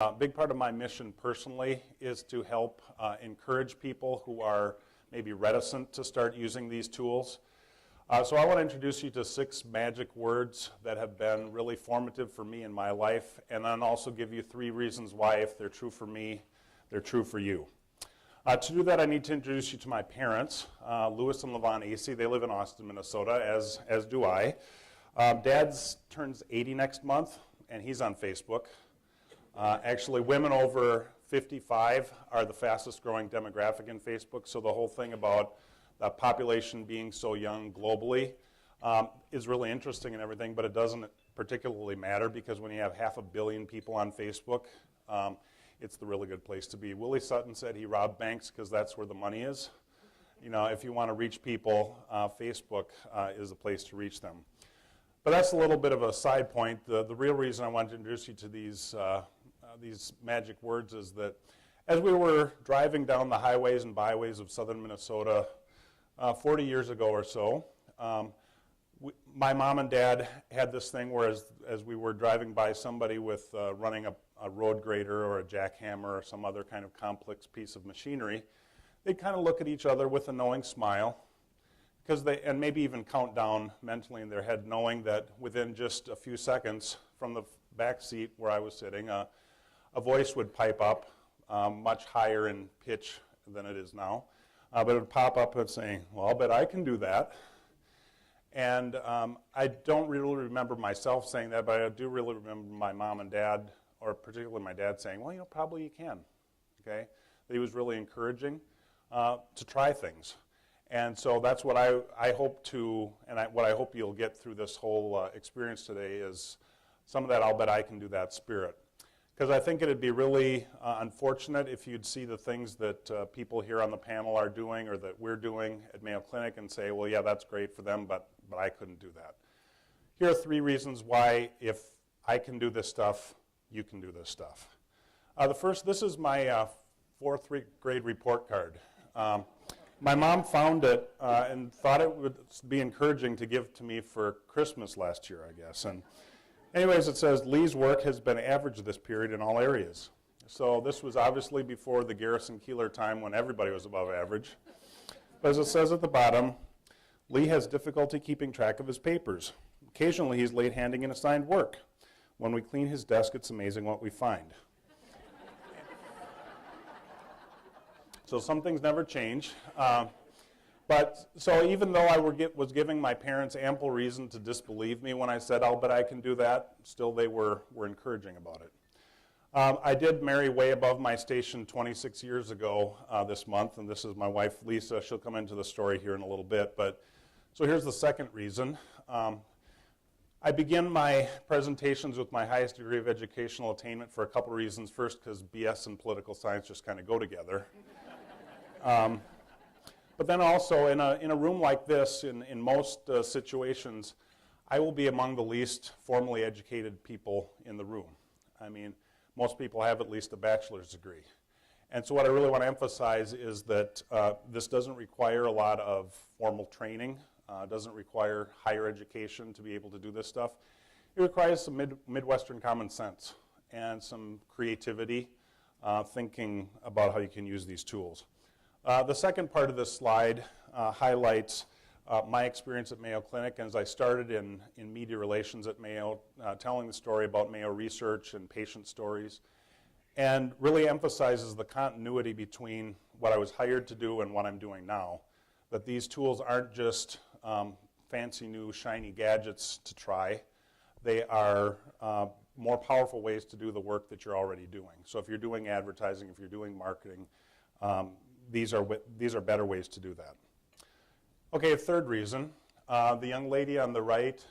A big part of my mission personally is to help encourage people who are maybe reticent to start using these tools. So I want to introduce you to 6 magic words that have been really formative for me in my life, and then also give you 3 reasons why, if they're true for me, they're true for you. To do that, I need to introduce you to my parents, Louis and Levon Acey. They live in Austin, Minnesota, as do I. Dad turns 80 next month, and he's on Facebook. Actually, women over 55 are the fastest growing demographic in Facebook, so the whole thing about the population being so young globally is really interesting and everything, but it doesn't particularly matter because when you have 500 million people on Facebook, it's the really good place to be. Willie Sutton said he robbed banks because that's where the money is. You know, if you want to reach people, Facebook is the place to reach them. But that's a little bit of a side point. The real reason I wanted to introduce you to these magic words is that as we were driving down the highways and byways of southern Minnesota 40 years ago or so, my mom and dad had this thing where as we were driving by somebody with running a road grader or a jackhammer or some other kind of complex piece of machinery, they'd kind of look at each other with a knowing smile, and maybe even count down mentally in their head, knowing that within just a few seconds from the back seat where I was sitting, a voice would pipe up, much higher in pitch than it is now, but it would pop up and say, well, I'll bet I can do that. And I don't really remember myself saying that, but I do really remember my mom and dad, or particularly my dad, saying, well, probably you can, okay? That he was really encouraging to try things. And so that's what I hope to, and what I hope you'll get through this whole experience today is some of that I'll bet I can do that spirit. Because I think it'd be really unfortunate if you'd see the things that people here on the panel are doing or that we're doing at Mayo Clinic and say, well, yeah, that's great for them, but I couldn't do that. Here are 3 reasons why if I can do this stuff, you can do this stuff. The first, this is my 4th grade report card. My mom found it and thought it would be encouraging to give to me for Christmas last year, I guess. And anyways, it says, Lee's work has been average this period in all areas. So this was obviously before the Garrison Keillor time when everybody was above average. But as it says at the bottom, Lee has difficulty keeping track of his papers. Occasionally he's late handing in assigned work. When we clean his desk, it's amazing what we find. So some things never change. But so even though I was giving my parents ample reason to disbelieve me when I said, I'll bet I can do that, still they were encouraging about it. I did marry way above my station 26 years ago this month, and this is my wife, Lisa. She'll come into the story here in a little bit. But so here's the second reason. I begin my presentations with my highest degree of educational attainment for a couple reasons. First, because BS and political science just kind of go together. But then also, in a room like this, in most situations, I will be among the least formally educated people in the room. I mean, most people have at least a bachelor's degree. And so what I really want to emphasize is that this doesn't require a lot of formal training. Doesn't require higher education to be able to do this stuff. It requires some Midwestern common sense and some creativity, thinking about how you can use these tools. The second part of this slide highlights my experience at Mayo Clinic as I started in media relations at Mayo, telling the story about Mayo research and patient stories, and really emphasizes the continuity between what I was hired to do and what I'm doing now. That these tools aren't just fancy new shiny gadgets to try. They are more powerful ways to do the work that you're already doing. So if you're doing advertising, if you're doing marketing, these are better ways to do that. Okay, a third reason. The young lady on the right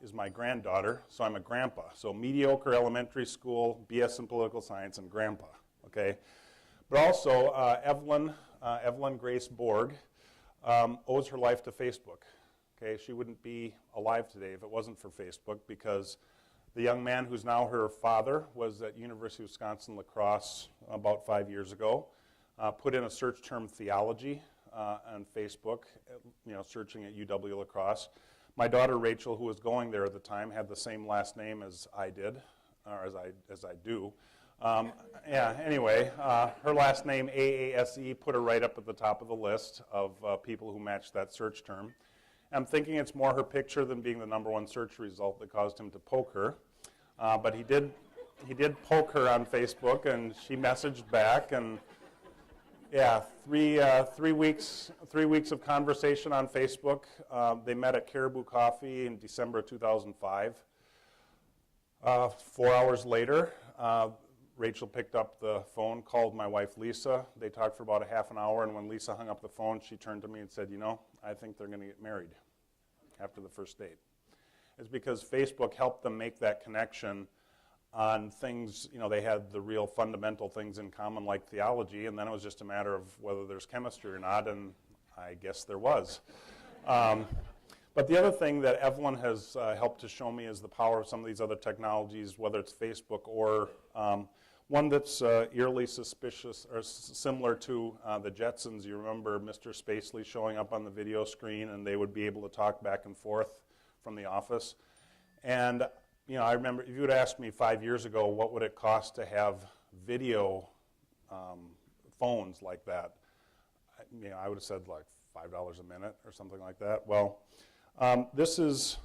is my granddaughter, so I'm a grandpa. So mediocre elementary school, BS in political science, and grandpa, okay? But also, Evelyn Grace Borg owes her life to Facebook, okay? She wouldn't be alive today if it wasn't for Facebook, because the young man who's now her father was at University of Wisconsin-La Crosse about 5 years ago. Put in a search term theology on Facebook, searching at UW-La Crosse. My daughter Rachel, who was going there at the time, had the same last name as I did, or as I do. Yeah, anyway, her last name, AASE, put her right up at the top of the list of people who matched that search term. I'm thinking it's more her picture than being the #1 search result that caused him to poke her. But he did poke her on Facebook, and she messaged back, and yeah, three weeks of conversation on Facebook. They met at Caribou Coffee in December of 2005. 4 hours later, Rachel picked up the phone, called my wife Lisa. They talked for about a half an hour, and when Lisa hung up the phone, she turned to me and said, I think they're going to get married after the first date. It's because Facebook helped them make that connection on things, they had the real fundamental things in common like theology, and then it was just a matter of whether there's chemistry or not, and I guess there was. But the other thing that Evelyn has helped to show me is the power of some of these other technologies, whether it's Facebook or one that's eerily suspicious or similar to the Jetsons. You remember Mr. Spacely showing up on the video screen, and they would be able to talk back and forth from the office. And I remember if you would ask me 5 years ago, what would it cost to have video phones like that? I would have said like $5 a minute or something like that. Well, this is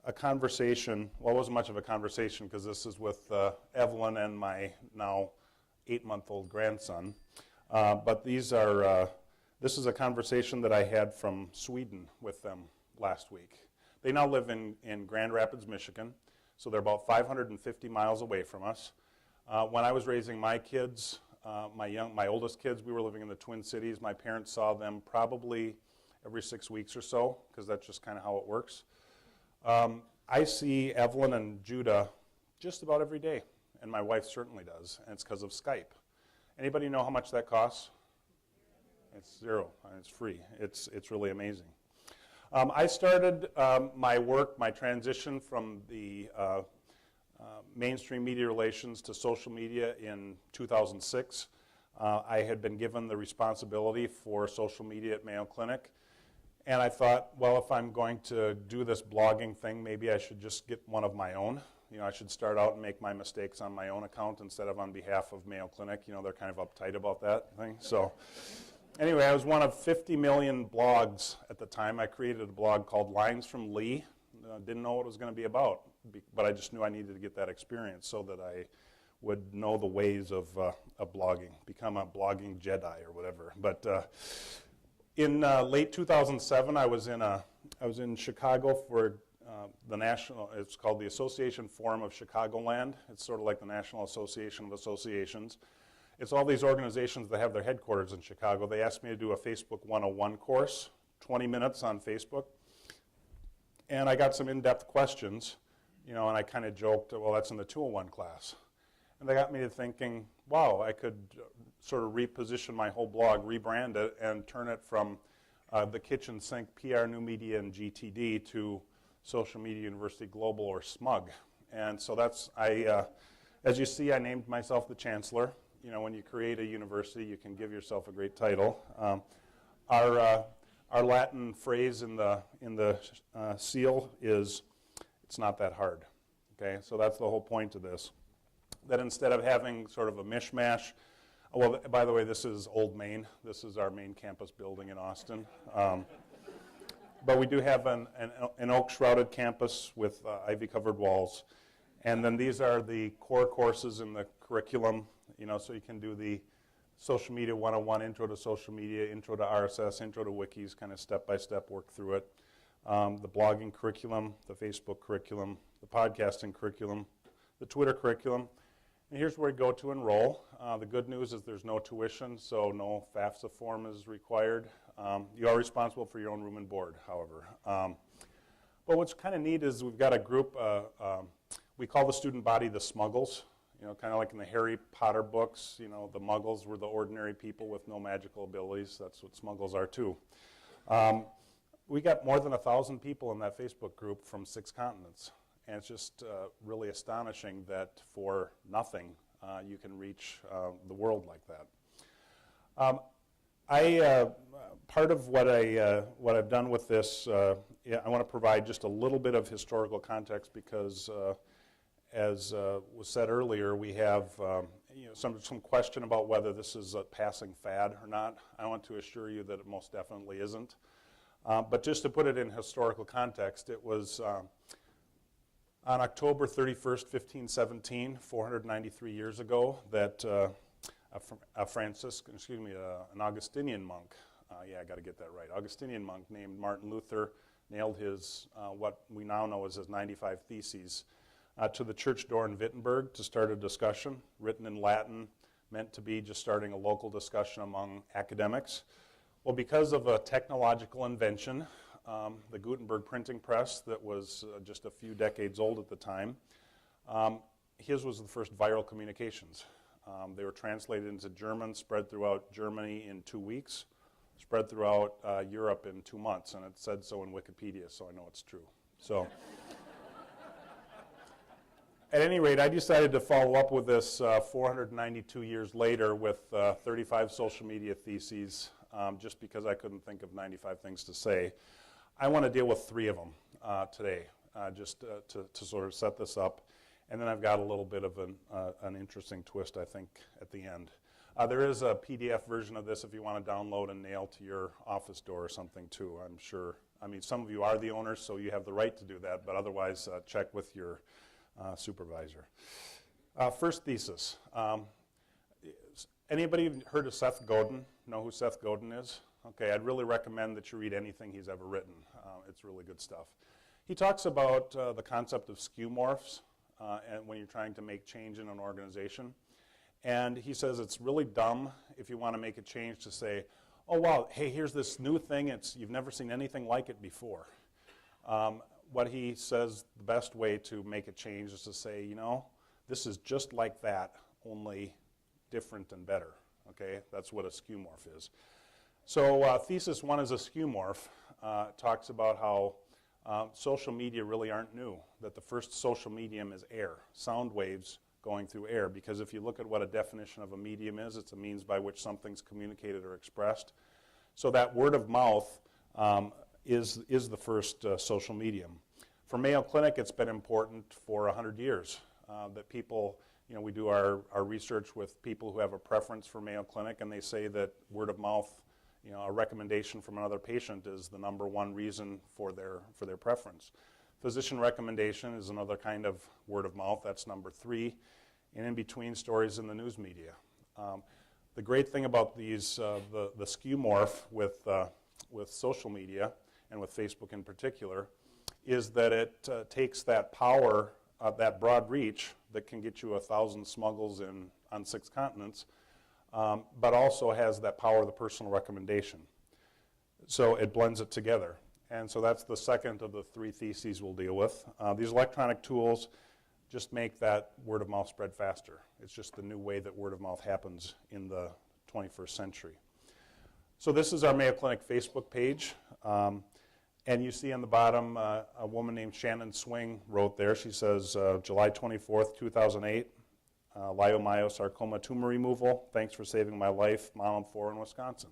a conversation. Well, it wasn't much of a conversation because this is with Evelyn and my now 8-month-old grandson. But this is a conversation that I had from Sweden with them last week. They now live in Grand Rapids, Michigan. So they're about 550 miles away from us. When I was raising my kids, my oldest kids, we were living in the Twin Cities. My parents saw them probably every 6 weeks or so, because that's just kind of how it works. I see Evelyn and Judah just about every day, and my wife certainly does, and it's because of Skype. Anybody know how much that costs? It's $0, and it's free. It's really amazing. I started my transition from the mainstream media relations to social media in 2006. I had been given the responsibility for social media at Mayo Clinic, and I thought, well, if I'm going to do this blogging thing, maybe I should just get one of my own. I should start out and make my mistakes on my own account instead of on behalf of Mayo Clinic. They're kind of uptight about that thing. So anyway, I was one of 50 million blogs at the time. I created a blog called Lines from Lee. Didn't know what it was going to be about, but I just knew I needed to get that experience so that I would know the ways of blogging, become a blogging Jedi or whatever. But in late 2007, I was in Chicago for it's called the Association Forum of Chicagoland. It's sort of like the National Association of Associations. It's all these organizations that have their headquarters in Chicago. They asked me to do a Facebook 101 course, 20 minutes on Facebook. And I got some in-depth questions, and I kind of joked, well, that's in the 201 class. And they got me to thinking, wow, I could sort of reposition my whole blog, rebrand it, and turn it from the kitchen sink PR, New Media, and GTD to Social Media University Global, or SMUG. And so as you see, I named myself the Chancellor. When you create a university, you can give yourself a great title. Our Latin phrase in the seal is, "It's not that hard." Okay, so that's the whole point of this. That instead of having sort of a mishmash, well, by the way, this is Old Main. This is our main campus building in Austin. But we do have an oak-shrouded campus with ivy-covered walls. And then these are the core courses in the curriculum, so you can do the Social Media 101, Intro to Social Media, Intro to RSS, Intro to Wikis, kind of step-by-step work through it. The blogging curriculum, the Facebook curriculum, the podcasting curriculum, the Twitter curriculum. And here's where you go to enroll. The good news is there's no tuition, so no FAFSA form is required. You are responsible for your own room and board, however. But what's kind of neat is we've got a group, we call the student body the Smuggles. Kind of like in the Harry Potter books, the Muggles were the ordinary people with no magical abilities. That's what Smuggles are too. We got more than 1,000 people in that Facebook group from 6 continents. And it's just really astonishing that for nothing you can reach the world like that. Part of what I've done with this, I want to provide just a little bit of historical context because as was said earlier, we have, some question about whether this is a passing fad or not. I want to assure you that it most definitely isn't. But just to put it in historical context, it was on October 31st, 1517, 493 years ago, that an Augustinian monk, I got to get that right, Augustinian monk named Martin Luther nailed his, what we now know as his 95 Theses, to the church door in Wittenberg to start a discussion, written in Latin, meant to be just starting a local discussion among academics. Well, because of a technological invention, the Gutenberg printing press that was just a few decades old at the time, his was the first viral communications. They were translated into German, spread throughout Germany in 2 weeks, spread throughout Europe in 2 months, and it said so in Wikipedia, so I know it's true. So, at any rate, I decided to follow up with this 492 years later with 35 social media theses, just because I couldn't think of 95 things to say. I want to deal with 3 of them today, just to sort of set this up. And then I've got a little bit of an interesting twist, I think, at the end. There is a PDF version of this if you want to download and nail to your office door or something, too, I'm sure. I mean, some of you are the owners, so you have the right to do that, but otherwise, check with your supervisor. First thesis. Anybody heard of Seth Godin? Know who Seth Godin is? Okay, I'd really recommend that you read anything he's ever written. It's really good stuff. He talks about the concept of skeuomorphs and when you're trying to make change in an organization. And he says it's really dumb if you want to make a change to say, oh, wow, hey, here's this new thing. You've never seen anything like it before. What he says the best way to make a change is to say, this is just like that, only different and better. Okay, that's what a skeuomorph is. So thesis 1 is a skeuomorph. Talks about how social media really aren't new, that the first social medium is air, sound waves going through air, because if you look at what a definition of a medium is, it's a means by which something's communicated or expressed. So that word of mouth is the first social medium. For Mayo Clinic, it's been important for 100 years that people, we do our research with people who have a preference for Mayo Clinic, and they say that word of mouth, a recommendation from another patient is the #1 reason for their preference. Physician recommendation is another kind of word of mouth. That's number 3. And in between, stories in the news media. The great thing about these, the skeuomorph with social media and with Facebook in particular, is that it takes that power, that broad reach that can get you 1,000 smuggles on 6 continents, but also has that power of the personal recommendation. So it blends it together. And so that's the second of the 3 theses we'll deal with. These electronic tools just make that word of mouth spread faster. It's just the new way that word of mouth happens in the 21st century. So this is our Mayo Clinic Facebook page. And you see on the bottom a woman named Shannon Swing wrote there. She says, July 24th, 2008, leiomyosarcoma tumor removal. Thanks for saving my life, Mom of 4 in Wisconsin.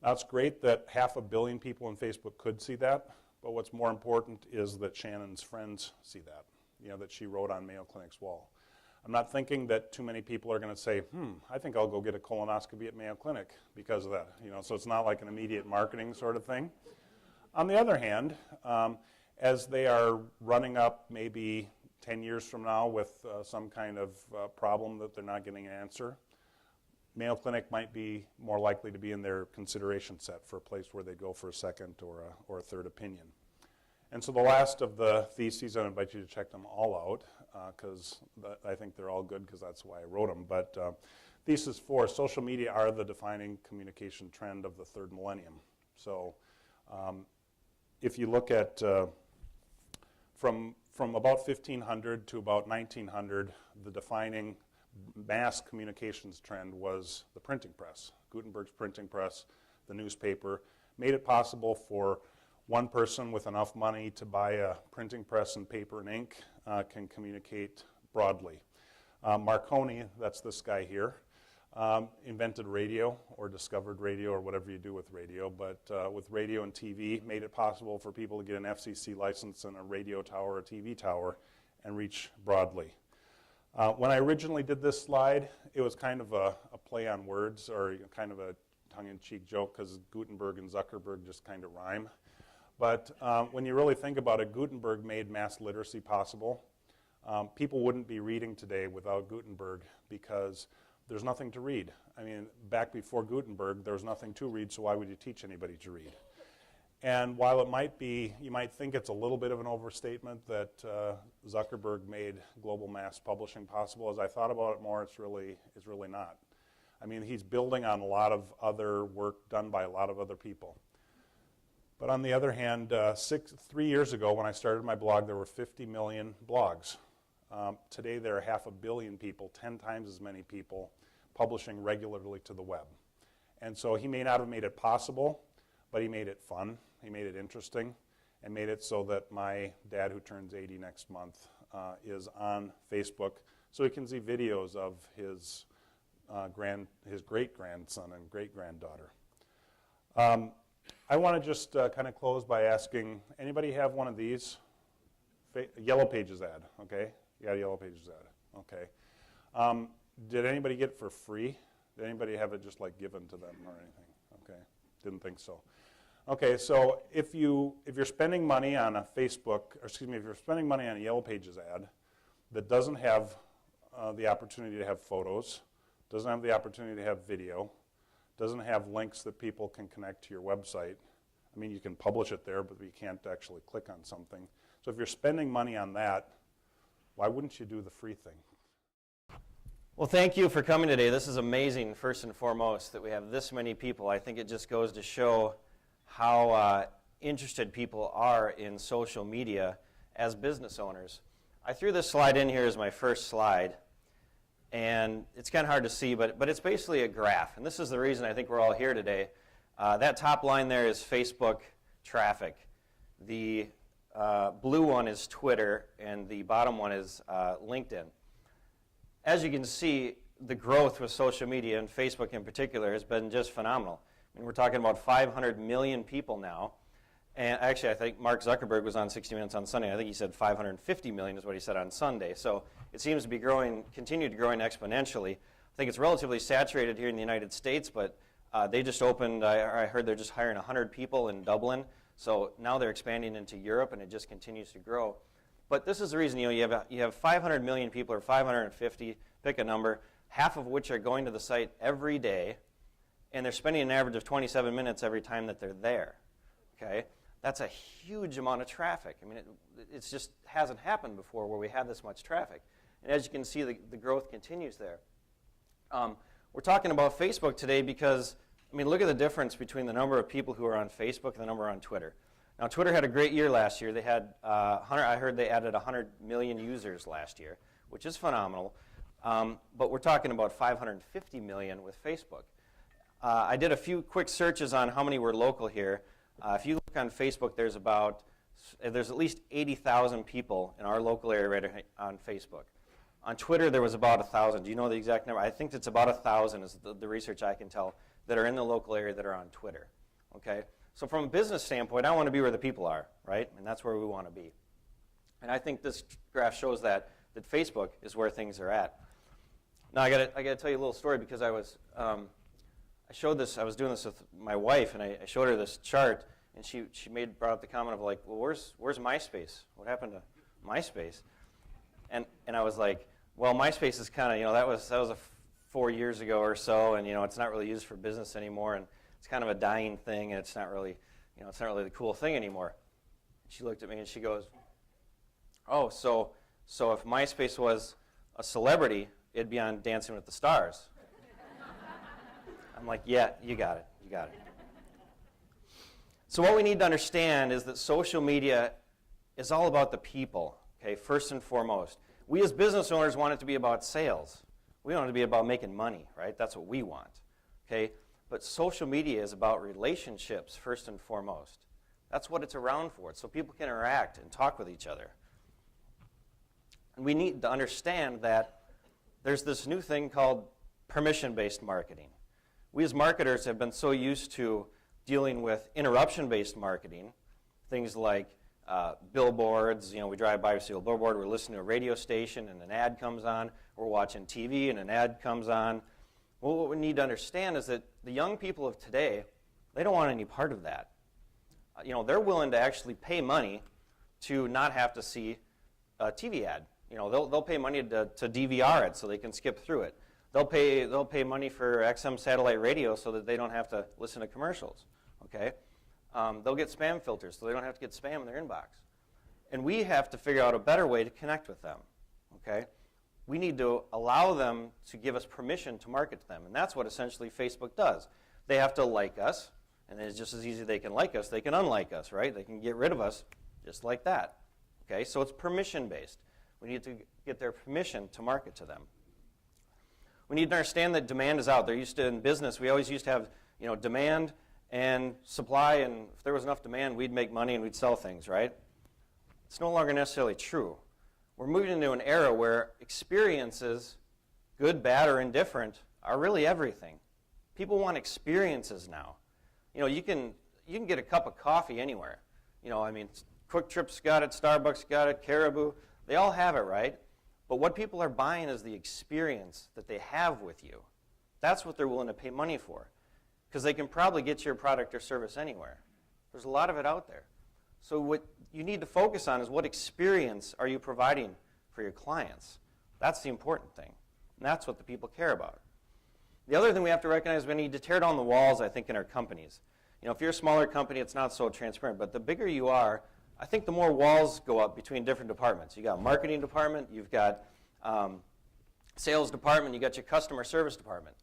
Now, it's great that 500 million people on Facebook could see that, but what's more important is that Shannon's friends see that, that she wrote on Mayo Clinic's wall. I'm not thinking that too many people are going to say, I think I'll go get a colonoscopy at Mayo Clinic because of that. So it's not like an immediate marketing sort of thing. On the other hand, as they are running up maybe 10 years from now with some kind of problem that they're not getting an answer, Mayo Clinic might be more likely to be in their consideration set for a place where they go for a second or a third opinion. And so the last of the theses, I invite you to check them all out because I think they're all good because that's why I wrote them. But thesis 4, social media are the defining communication trend of the 3rd millennium. So if you look at from about 1500 to about 1900, the defining mass communications trend was the printing press. Gutenberg's printing press, the newspaper, made it possible for one person with enough money to buy a printing press and paper and ink can communicate broadly. Marconi, that's this guy here, invented radio or discovered radio or whatever you do with radio, but with radio and TV, made it possible for people to get an FCC license and a radio tower or a TV tower and reach broadly. When I originally did this slide, it was kind of a play on words, or kind of a tongue-in-cheek joke, because Gutenberg and Zuckerberg just kind of rhyme. But when you really think about it, Gutenberg made mass literacy possible. People wouldn't be reading today without Gutenberg because there's nothing to read. I mean, back before Gutenberg, there was nothing to read, so why would you teach anybody to read? And while it might be, you might think it's a little bit of an overstatement that Zuckerberg made global mass publishing possible, as I thought about it more, it's really not. I mean, he's building on a lot of other work done by a lot of other people. But on the other hand, 3 years ago when I started my blog, there were 50 million blogs. Today there are 500 million people, 10 times as many people, publishing regularly to the web. And so he may not have made it possible, but he made it fun, he made it interesting, and made it so that my dad, who turns 80 next month, is on Facebook, so he can see videos of his great-grandson and great-granddaughter. I want to just kind of close by asking, anybody have one of these? Yellow Pages ad, okay? You got a Yellow Pages ad, okay. Did anybody get it for free? Did anybody have it just like given to them or anything? Okay, didn't think so. Okay, so if you're spending money on a Facebook, or excuse me, if you're spending money on a Yellow Pages ad that doesn't have the opportunity to have photos, doesn't have the opportunity to have video, doesn't have links that people can connect to your website. I mean, you can publish it there, but you can't actually click on something. So if you're spending money on that, why wouldn't you do the free thing? Well, thank you for coming today. This is amazing, first and foremost, that we have this many people. I think it just goes to show how interested people are in social media as business owners. I threw this slide in here as my first slide, and it's kind of hard to see, but it's basically a graph. And this is the reason I think we're all here today. That top line there is Facebook traffic. The blue one is Twitter, and the bottom one is LinkedIn. As you can see, the growth with social media, and Facebook in particular, has been just phenomenal. I mean, we're talking about 500 million people now. And actually, I think Mark Zuckerberg was on 60 Minutes on Sunday. I think he said 550 million is what he said on Sunday. So it seems to be growing, continued growing exponentially. I think it's relatively saturated here in the United States, but they just opened, I heard they're just hiring 100 people in Dublin. So now they're expanding into Europe, and it just continues to grow. But this is the reason, you have 500 million people, or 550, pick a number, half of which are going to the site every day, and they're spending an average of 27 minutes every time that they're there. Okay? That's a huge amount of traffic. I mean, it just hasn't happened before where we have this much traffic. And as you can see, the growth continues there. We're talking about Facebook today because, I mean, look at the difference between the number of people who are on Facebook and the number on Twitter. Now, Twitter had a great year last year. They had, I heard they added 100 million users last year, which is phenomenal. But we're talking about 550 million with Facebook. I did a few quick searches on how many were local here. If you look on Facebook, there's at least 80,000 people in our local area right on Facebook. On Twitter, there was about 1,000. Do you know the exact number? I think it's about 1,000 is the research I can tell that are in the local area that are on Twitter. Okay? So from a business standpoint, I want to be where the people are, right? And that's where we want to be. And I think this graph shows that Facebook is where things are at. Now I got to tell you a little story because I was doing this with my wife, and I showed her this chart, and she brought up the comment of like, well, where's MySpace? What happened to MySpace? And I was like, well, MySpace is kind of, that was 4 years ago or so, and it's not really used for business anymore, and it's kind of a dying thing, and it's not really the cool thing anymore. She looked at me and she goes, oh, so if MySpace was a celebrity, it'd be on Dancing with the Stars. I'm like, yeah, you got it. So what we need to understand is that social media is all about the people, okay, first and foremost. We as business owners want it to be about sales. We want it to be about making money, right? That's what we want, okay? But social media is about relationships first and foremost. That's what it's around for, so people can interact and talk with each other. And we need to understand that there's this new thing called permission-based marketing. We as marketers have been so used to dealing with interruption-based marketing, things like billboards. We drive by, we see a billboard, we're listening to a radio station and an ad comes on. We're watching TV and an ad comes on. Well, what we need to understand is that the young people of today, they don't want any part of that. They're willing to actually pay money to not have to see a TV ad. They'll pay money to DVR it so they can skip through it. They'll pay money for XM satellite radio so that they don't have to listen to commercials. Okay, they'll get spam filters so they don't have to get spam in their inbox. And we have to figure out a better way to connect with them. Okay, we need to allow them to give us permission to market to them, and that's what essentially Facebook does. They have to like us, and it's just as easy as they can like us, they can unlike us, right? They can get rid of us just like that. Okay, so it's permission-based. We need to get their permission to market to them. We need to understand that demand is out there. In business, we always used to have demand and supply, and if there was enough demand, we'd make money and we'd sell things, right? It's no longer necessarily true. We're moving into an era where experiences, good, bad, or indifferent, are really everything. People want experiences now. You can get a cup of coffee anywhere. Quick Trip's got it, Starbucks got it, Caribou. They all have it, right? But what people are buying is the experience that they have with you. That's what they're willing to pay money for, because they can probably get your product or service anywhere. There's a lot of it out there. So what you need to focus on is what experience are you providing for your clients. That's the important thing, and that's what the people care about. The other thing we have to recognize, we need to tear down the walls, I think, in our companies. If you're a smaller company, it's not so transparent, but the bigger you are, I think the more walls go up between different departments. You got marketing department, you've got sales department, you got your customer service department.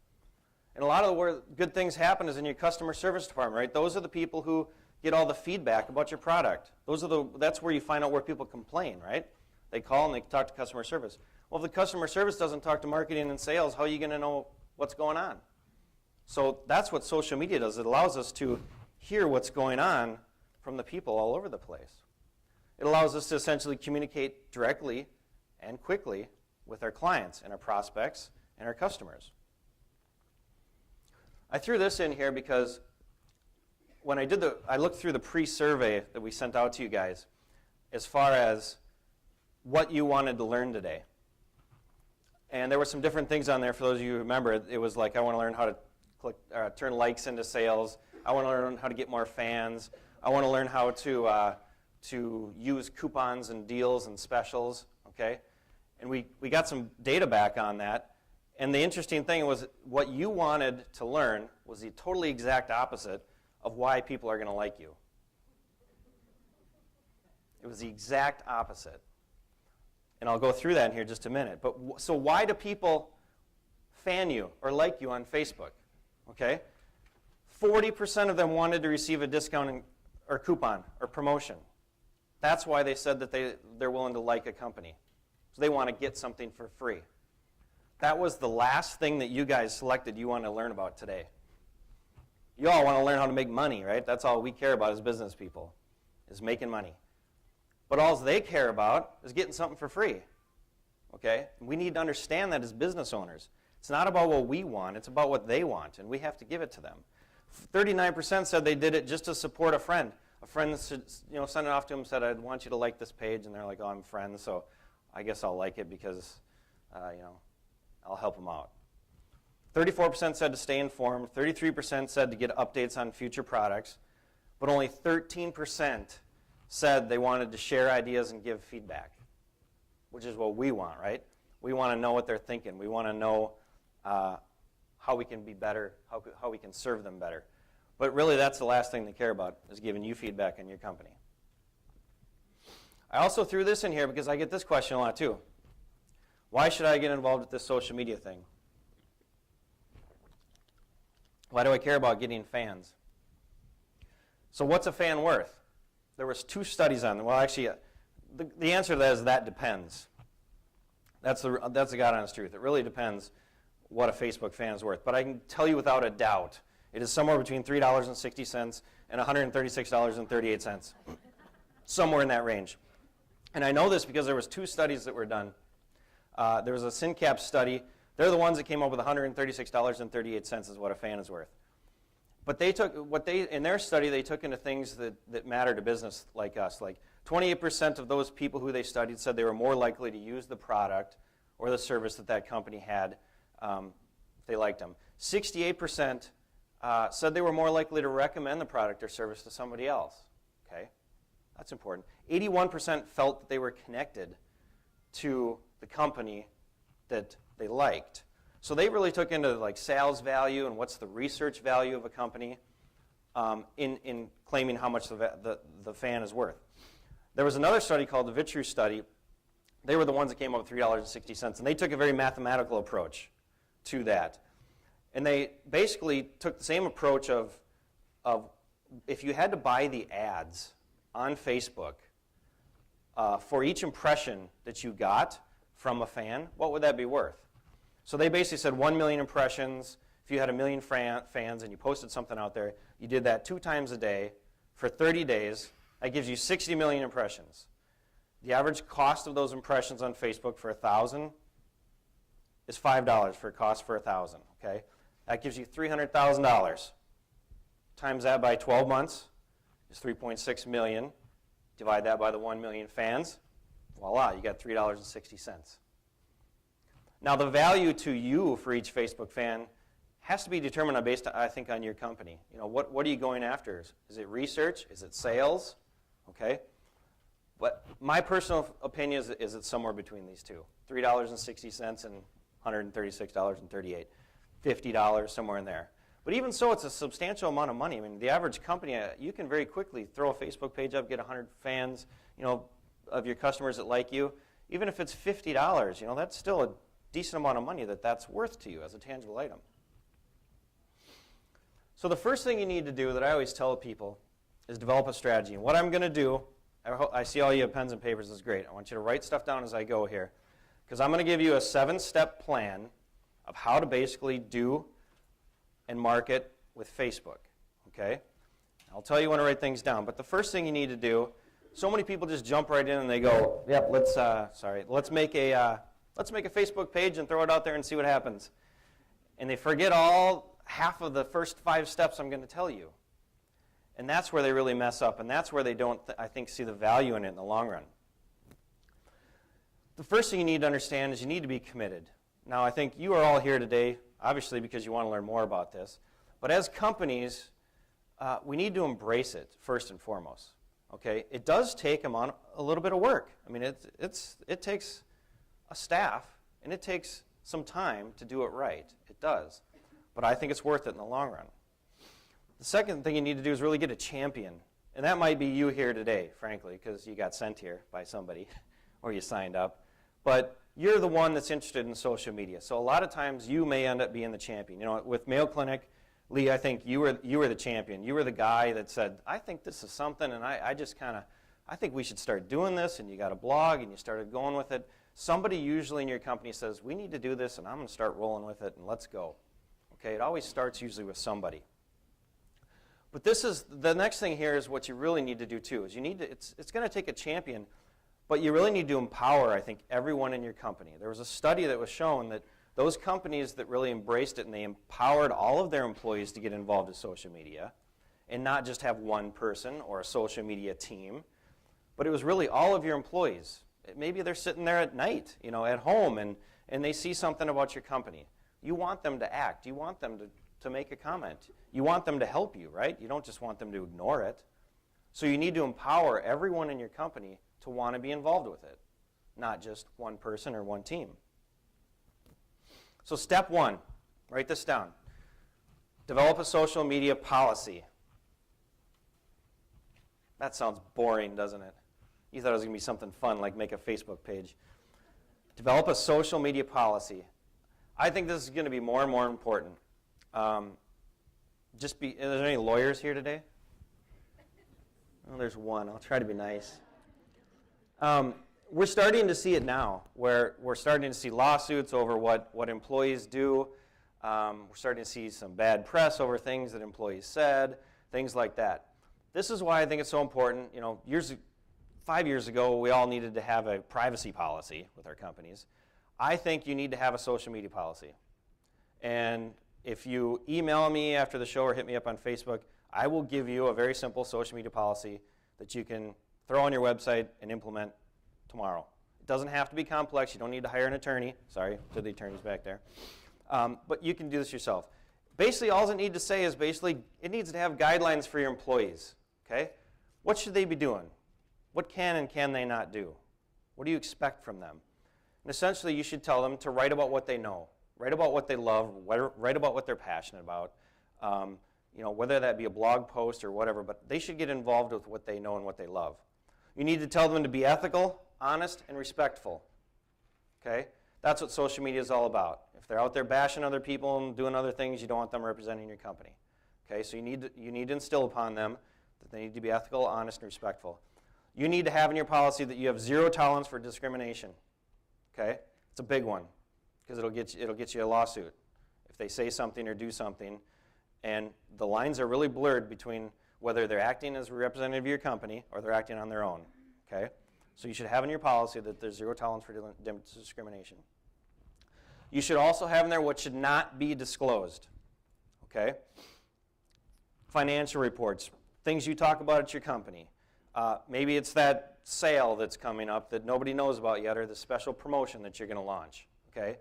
And a lot of where good things happen is in your customer service department, right? Those are the people who get all the feedback about your product. That's where you find out where people complain, right? They call and they talk to customer service. Well, if the customer service doesn't talk to marketing and sales, how are you going to know what's going on? So that's what social media does. It allows us to hear what's going on from the people all over the place. It allows us to essentially communicate directly and quickly with our clients and our prospects and our customers. I threw this in here because when I looked through the pre-survey that we sent out to you guys as far as what you wanted to learn today. And there were some different things on there. For those of you who remember, it was like, I want to learn how to turn likes into sales. I want to learn how to get more fans. I want to learn how to use coupons and deals and specials, okay? And we got some data back on that. And the interesting thing was what you wanted to learn was the totally exact opposite of why people are going to like you. It was the exact opposite. And I'll go through that in here in just a minute. But so why do people fan you or like you on Facebook? Okay? 40% of them wanted to receive a discount or coupon or promotion. That's why they said that they're willing to like a company. So they want to get something for free. That was the last thing that you guys selected you want to learn about today. You all want to learn how to make money, right? That's all we care about as business people, is making money. But all they care about is getting something for free. Okay? We need to understand that as business owners. It's not about what we want, it's about what they want, and we have to give it to them. 39% said they did it just to support a friend. A friend sent it off to them, said, I want you to like this page, and they're like, oh, I'm friends, so I guess I'll like it because, I'll help them out. 34% said to stay informed, 33% said to get updates on future products, but only 13% said they wanted to share ideas and give feedback, which is what we want, right? We want to know what they're thinking. We want to know how we can be better, how we can serve them better. But really, that's the last thing they care about, is giving you feedback on your company. I also threw this in here because I get this question a lot too. Why should I get involved with this social media thing? Why do I care about getting fans? So what's a fan worth? There was 2 studies on them. Well, actually, the answer to that is that depends. That's the God honest truth. It really depends what a Facebook fan is worth. But I can tell you without a doubt, it is somewhere between $3.60 and $136.38. Somewhere in that range. And I know this because there was 2 studies that were done. There was a SynCap study. They're the ones that came up with $136.38 is what a fan is worth. But in their study, they took into things that matter to business like us, like 28% of those people who they studied said they were more likely to use the product or the service that that company had if they liked them. 68% said they were more likely to recommend the product or service to somebody else. Okay, that's important. 81% felt that they were connected to the company that they liked. So they really took into like sales value and what's the research value of a company in claiming how much the fan is worth. There was another study called the Vitru study. They were the ones that came up with $3.60, and they took a very mathematical approach to that. And they basically took the same approach of if you had to buy the ads on Facebook for each impression that you got from a fan, what would that be worth? So they basically said 1 million impressions. If you had 1 million fans and you posted something out there, you did that 2 times a day for 30 days. That gives you 60 million impressions. The average cost of those impressions on Facebook for 1,000 is $5 for a cost for 1,000. Okay, that gives you $300,000. Times that by 12 months is 3.6 million. Divide that by the 1 million fans. Voila, you got $3.60. Now, the value to you for each Facebook fan has to be determined based, I think, on your company. You know, what are you going after? Is it research? Is it sales? Okay. But my personal opinion is it's somewhere between these two. $3.60 and $136.38. $50, somewhere in there. But even so, it's a substantial amount of money. I mean, the average company, you can very quickly throw a Facebook page up, get 100 fans, you know, of your customers that like you. Even if it's $50, you know, that's still a decent amount of money that's worth to you as a tangible item. So the first thing you need to do that I always tell people is develop a strategy. And what I'm going to do, I see all you have pens and papers, this is great. I want you to write stuff down as I go here, because I'm going to give you a 7-step plan of how to basically do and market with Facebook, okay? I'll tell you when to write things down, but the first thing you need to do, so many people just jump right in and they go, yep, let's make a Facebook page and throw it out there and see what happens. And they forget half of the first 5 steps I'm going to tell you. And that's where they really mess up, and that's where they don't, I think, see the value in it in the long run. The first thing you need to understand is you need to be committed. Now, I think you are all here today, obviously, because you want to learn more about this. But as companies, we need to embrace it, first and foremost. Okay? It does take a little bit of work. I mean, it takes a staff, and it takes some time to do it right. It does. But I think it's worth it in the long run. The second thing you need to do is really get a champion. And that might be you here today, frankly, because you got sent here by somebody or you signed up. But you're the one that's interested in social media. So a lot of times you may end up being the champion. You know, with Mayo Clinic, Lee, I think you were the champion. You were the guy that said, I think this is something, and I think we should start doing this, and you got a blog, and you started going with it. Somebody usually in your company says, we need to do this, and I'm going to start rolling with it, and let's go. Okay, it always starts usually with somebody. But the next thing here is what you really need to do too, is it's going to take a champion, but you really need to empower, I think, everyone in your company. There was a study that was shown that those companies that really embraced it and they empowered all of their employees to get involved in social media and not just have one person or a social media team, but it was really all of your employees. Maybe they're sitting there at night, you know, at home, and they see something about your company. You want them to act. You want them to make a comment. You want them to help you, right? You don't just want them to ignore it. So you need to empower everyone in your company to want to be involved with it, not just one person or one team. So step 1, write this down. Develop a social media policy. That sounds boring, doesn't it? You thought it was going to be something fun, like make a Facebook page. Develop a social media policy. I think this is going to be more and more important. Are there any lawyers here today? Oh, there's one. I'll try to be nice. We're starting to see it now, where we're starting to see lawsuits over what employees do. We're starting to see some bad press over things that employees said, things like that. This is why I think it's so important. You know, 5 years ago, we all needed to have a privacy policy with our companies. I think you need to have a social media policy. And if you email me after the show or hit me up on Facebook, I will give you a very simple social media policy that you can throw on your website and implement tomorrow. It doesn't have to be complex. You don't need to hire an attorney. Sorry to the attorneys back there. But you can do this yourself. Basically, all it needs to say is it needs to have guidelines for your employees. Okay? What should they be doing? What can and can they not do? What do you expect from them? And essentially, you should tell them to write about what they know, write about what they love, write about what they're passionate about, whether that be a blog post or whatever, but they should get involved with what they know and what they love. You need to tell them to be ethical, honest, and respectful. Okay? That's what social media is all about. If they're out there bashing other people and doing other things, you don't want them representing your company. Okay? So you need to instill upon them that they need to be ethical, honest, and respectful. You need to have in your policy that you have 0 tolerance for discrimination. Okay? It's a big one because it'll get you a lawsuit if they say something or do something, and the lines are really blurred between whether they're acting as a representative of your company or they're acting on their own. Okay? So you should have in your policy that there's 0 tolerance for discrimination. You should also have in there what should not be disclosed. Okay? Financial reports, things you talk about at your company. Maybe it's that sale that's coming up that nobody knows about yet, or the special promotion that you're going to launch. Okay?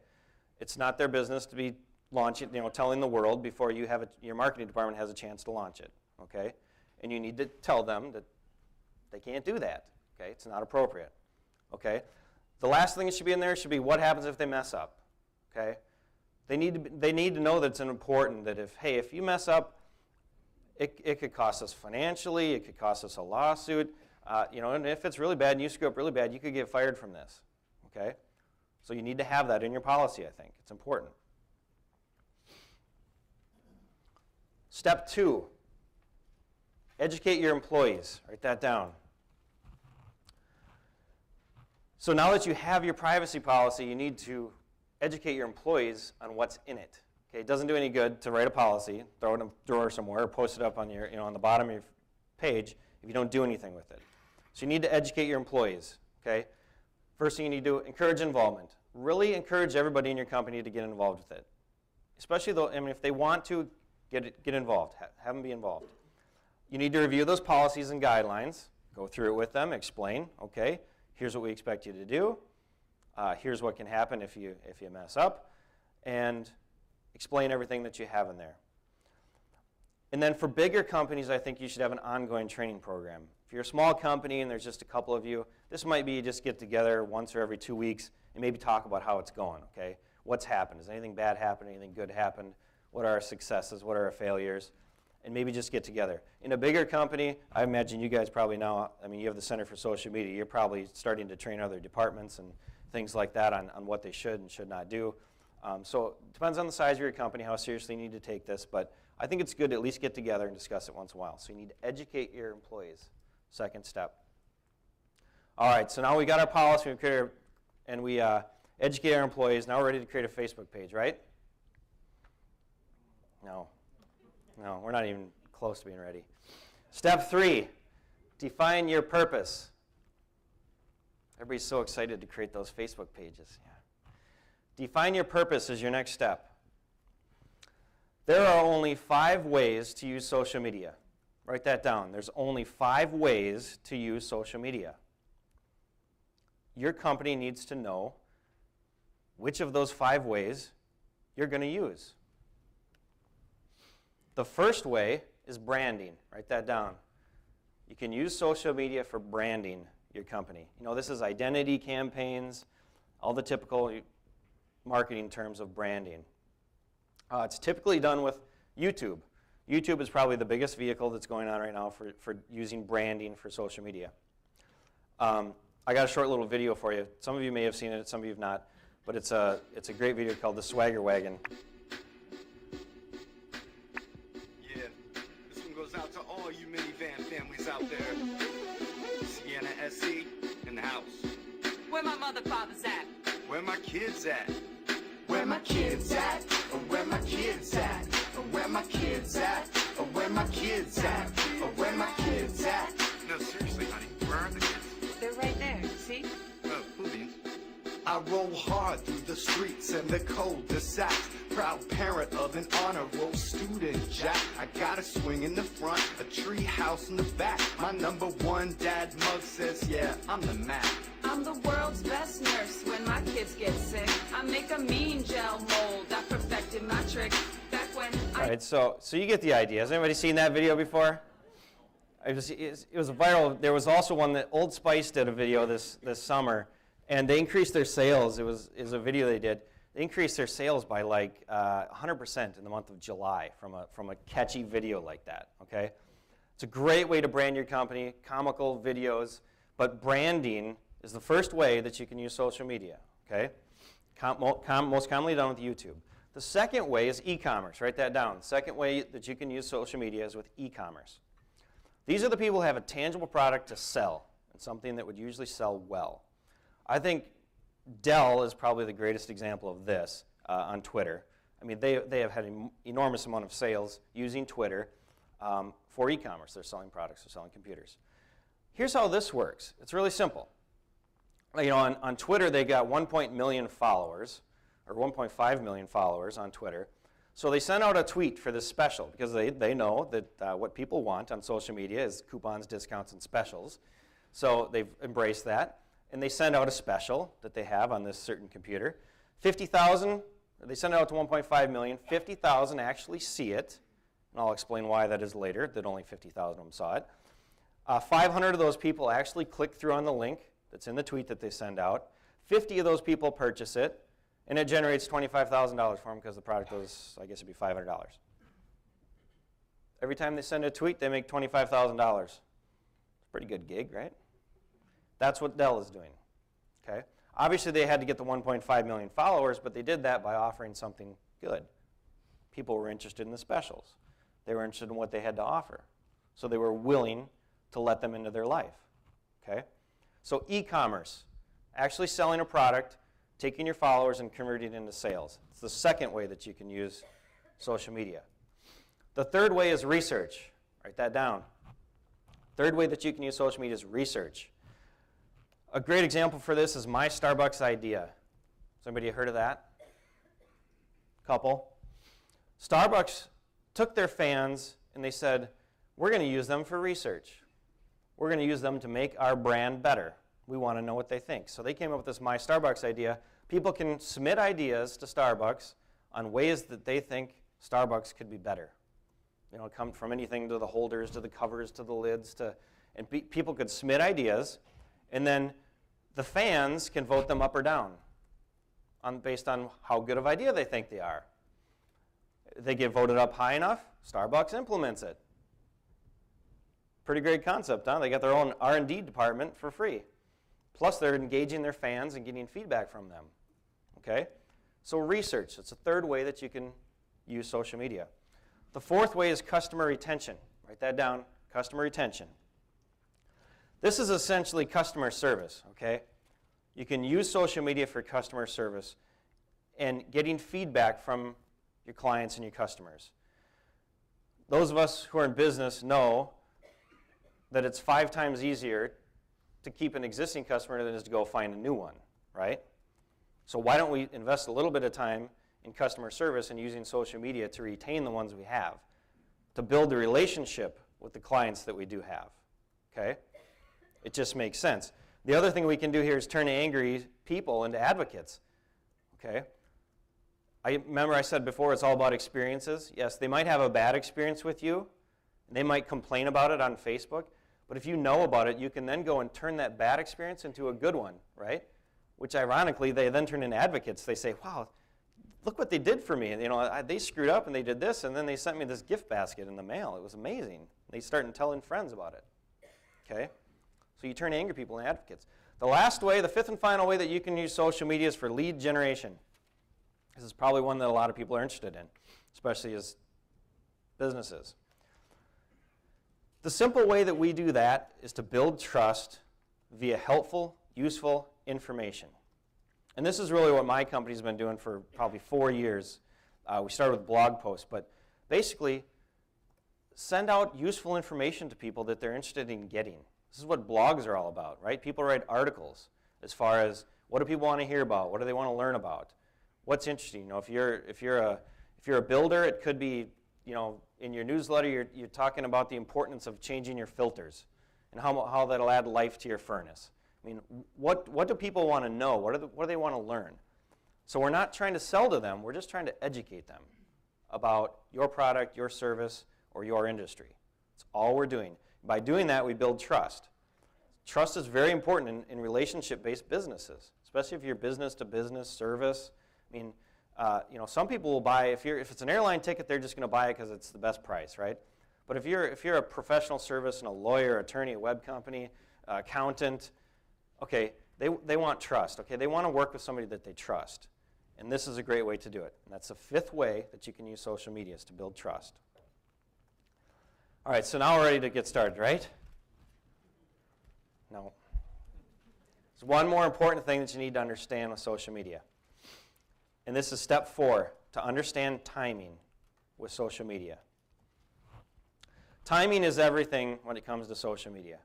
It's not their business to be launching, telling the world before your marketing department has a chance to launch it. Okay? And you need to tell them that they can't do that. Okay? It's not appropriate. Okay? The last thing that should be in there should be what happens if they mess up. Okay? They need to know that it's important that if you mess up, it could cost us financially, it could cost us a lawsuit, and if it's really bad and you screw up really bad, you could get fired from this. Okay? So you need to have that in your policy, I think. It's important. Step 2, educate your employees. Write that down. So now that you have your privacy policy, you need to educate your employees on what's in it. Okay, it doesn't do any good to write a policy, throw it in a drawer somewhere, or post it up on your, on the bottom of your page if you don't do anything with it. So you need to educate your employees. Okay, first thing you need to do, encourage involvement. Really encourage everybody in your company to get involved with it. Especially though, if they want to get involved, have them be involved. You need to review those policies and guidelines, go through it with them, explain. Okay, here's what we expect you to do. Here's what can happen if you mess up, and explain everything that you have in there. And then for bigger companies, I think you should have an ongoing training program. If you're a small company and there's just a couple of you, this might be just get together once or every 2 weeks and maybe talk about how it's going, okay? What's happened? Has anything bad happened? Anything good happened? What are our successes? What are our failures? And maybe just get together. In a bigger company, I imagine you guys probably now, you have the Center for Social Media. You're probably starting to train other departments and things like that on what they should and should not do. So it depends on the size of your company, how seriously you need to take this, but I think it's good to at least get together and discuss it once in a while. So you need to educate your employees. Second step. All right, so now we got our policy, we educate our employees. Now we're ready to create a Facebook page, right? No, we're not even close to being ready. Step 3, define your purpose. Everybody's so excited to create those Facebook pages. Yeah. Define your purpose as your next step. There are only 5 ways to use social media. Write that down. There's only 5 ways to use social media. Your company needs to know which of those 5 ways you're going to use. The first way is branding. Write that down. You can use social media for branding your company. This is identity campaigns, all the typical marketing terms of branding. It's typically done with YouTube. YouTube is probably the biggest vehicle that's going on right now for using branding for social media. I got a short little video for you. Some of you may have seen it, some of you have not, but it's a great video called The Swagger Wagon. Yeah, this one goes out to all you minivan families out there. Sienna SC in the house. Where my mother, father's at? Where my kids at? Where my kids at? Where my kids at? Where my kids at? Where my kids at? Where my kids at? No, seriously, honey, where are the kids? They're right there, see? Oh, cool beans. I roll hard through the streets and the cul-de-sacs. Proud parent of an honor roll student, Jack. I got a swing in the front, a tree house in the back. My #1 dad mug says, yeah, I'm the Mac. I'm the world's best nurse when my kids get sick. I make a mean gel mold. I perfected my trick back when All right, so you get the idea. Has anybody seen that video before? It was viral. There was also one that Old Spice did a video this summer, and they increased their sales. It was a video they did. They increased their sales by like 100% in the month of July from a catchy video like that. Okay, it's a great way to brand your company. Comical videos, but branding is the first way that you can use social media. Okay, most commonly done with YouTube. The second way is e-commerce. Write that down. The second way that you can use social media is with e-commerce. These are the people who have a tangible product to sell, and something that would usually sell well. I think Dell is probably the greatest example of this on Twitter. I mean, they have had an enormous amount of sales using Twitter for e-commerce. They're selling products, they're selling computers. Here's how this works. It's really simple. You know, on Twitter, they got 1.1 million followers, or 1.5 million followers on Twitter. So they sent out a tweet for this special because they know that what people want on social media is coupons, discounts, and specials. So they've embraced that. And they send out a special that they have on this certain computer. 50,000, they send it out to 1.5 million. 50,000 actually see it. And I'll explain why that is later, that only 50,000 of them saw it. 500 of those people actually click through on the link that's in the tweet that they send out. 50 of those people purchase it. And it generates $25,000 for them because the product was, I guess it'd be $500. Every time they send a tweet, they make $25,000. It's a pretty good gig, right? That's what Dell is doing. Okay? Obviously, they had to get the 1.5 million followers, but they did that by offering something good. People were interested in the specials. They were interested in what they had to offer. So they were willing to let them into their life. Okay? So e-commerce, actually selling a product, taking your followers and converting it into sales. It's the second way that you can use social media. The third way is research. Write that down. Third way that you can use social media is research. A great example for this is My Starbucks Idea. Has anybody heard of that? Couple. Starbucks took their fans and they said, we're going to use them for research. We're going to use them to make our brand better. We want to know what they think. So they came up with this My Starbucks Idea. People can submit ideas to Starbucks on ways that they think Starbucks could be better. You know, it comes from anything to the holders, to the covers, to the lids, and people could submit ideas, and then the fans can vote them up or down based on how good of idea they think they are. If they get voted up high enough, Starbucks implements it. Pretty great concept, huh? They got their own R&D department for free. Plus, they're engaging their fans and getting feedback from them. Okay? So research. It's a third way that you can use social media. The fourth way is customer retention. Write that down, customer retention. This is essentially customer service, okay? You can use social media for customer service and getting feedback from your clients and your customers. Those of us who are in business know that it's 5 times easier to keep an existing customer than it is to go find a new one, right? So why don't we invest a little bit of time in customer service and using social media to retain the ones we have, to build the relationship with the clients that we do have, okay? It just makes sense. The other thing we can do here is turn angry people into advocates, okay? I remember I said before it's all about experiences. Yes, they might have a bad experience with you. They might complain about it on Facebook. But if you know about it, you can then go and turn that bad experience into a good one, right? Which ironically, they then turn into advocates. They say, wow, look what they did for me. You know, they screwed up and they did this, and then they sent me this gift basket in the mail. It was amazing. They start telling friends about it, okay? So you turn angry people into advocates. The last way, the fifth and final way that you can use social media is for lead generation. This is probably one that a lot of people are interested in, especially as businesses. The simple way that we do that is to build trust via helpful, useful information. And this is really what my company's been doing for probably 4 years. We started with blog posts, but basically send out useful information to people that they're interested in getting. This is what blogs are all about, right? People write articles as far as what do people want to hear about? What do they want to learn about? What's interesting? You know, if you're If you're a builder, it could be, in your newsletter, you're talking about the importance of changing your filters and how that'll add life to your furnace. I mean, what do people want to know? What do they want to learn? So we're not trying to sell to them. We're just trying to educate them about your product, your service, or your industry. That's all we're doing. By doing that, we build trust. Trust is very important in relationship-based businesses, especially if you're business-to-business service. I mean, some people will buy, if it's an airline ticket, they're just going to buy it because it's the best price, right? But if you're a professional service and a lawyer, attorney, a web company, accountant, okay, they want trust. Okay, they want to work with somebody that they trust. And this is a great way to do it. And that's the fifth way that you can use social media, is to build trust. All right, so now we're ready to get started, right? No. There's one more important thing that you need to understand with social media. And this is step 4, to understand timing with social media. Timing is everything when it comes to social media.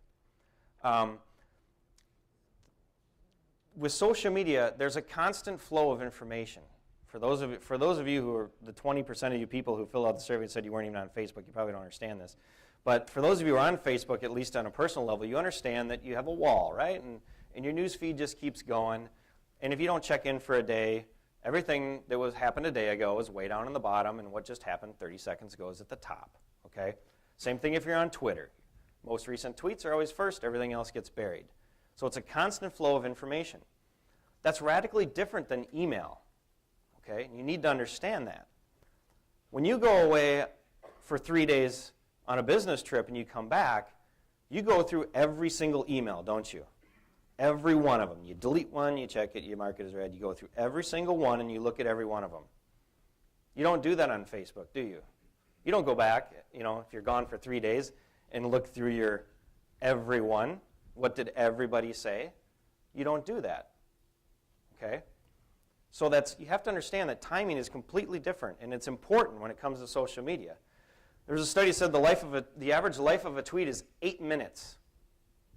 With social media, there's a constant flow of information. For those of you who are the 20% of you people who filled out the survey and said you weren't even on Facebook, you probably don't understand this. But for those of you who are on Facebook, at least on a personal level, you understand that you have a wall, right? And your news feed just keeps going. And if you don't check in for a day, everything that happened a day ago is way down on the bottom, and what just happened 30 seconds ago is at the top, okay? Same thing if you're on Twitter. Most recent tweets are always first, everything else gets buried. So it's a constant flow of information. That's radically different than email, okay? You need to understand that. When you go away for 3 days on a business trip and you come back, you go through every single email, don't you? Every one of them. You delete one, you check it, you mark it as read. You go through every single one and you look at every one of them. You don't do that on Facebook, do you? You don't go back, if you're gone for 3 days and look through your every one. What did everybody say? You don't do that. Okay? So you have to understand that timing is completely different, and it's important when it comes to social media. There was a study that said the average life of a tweet is 8 minutes.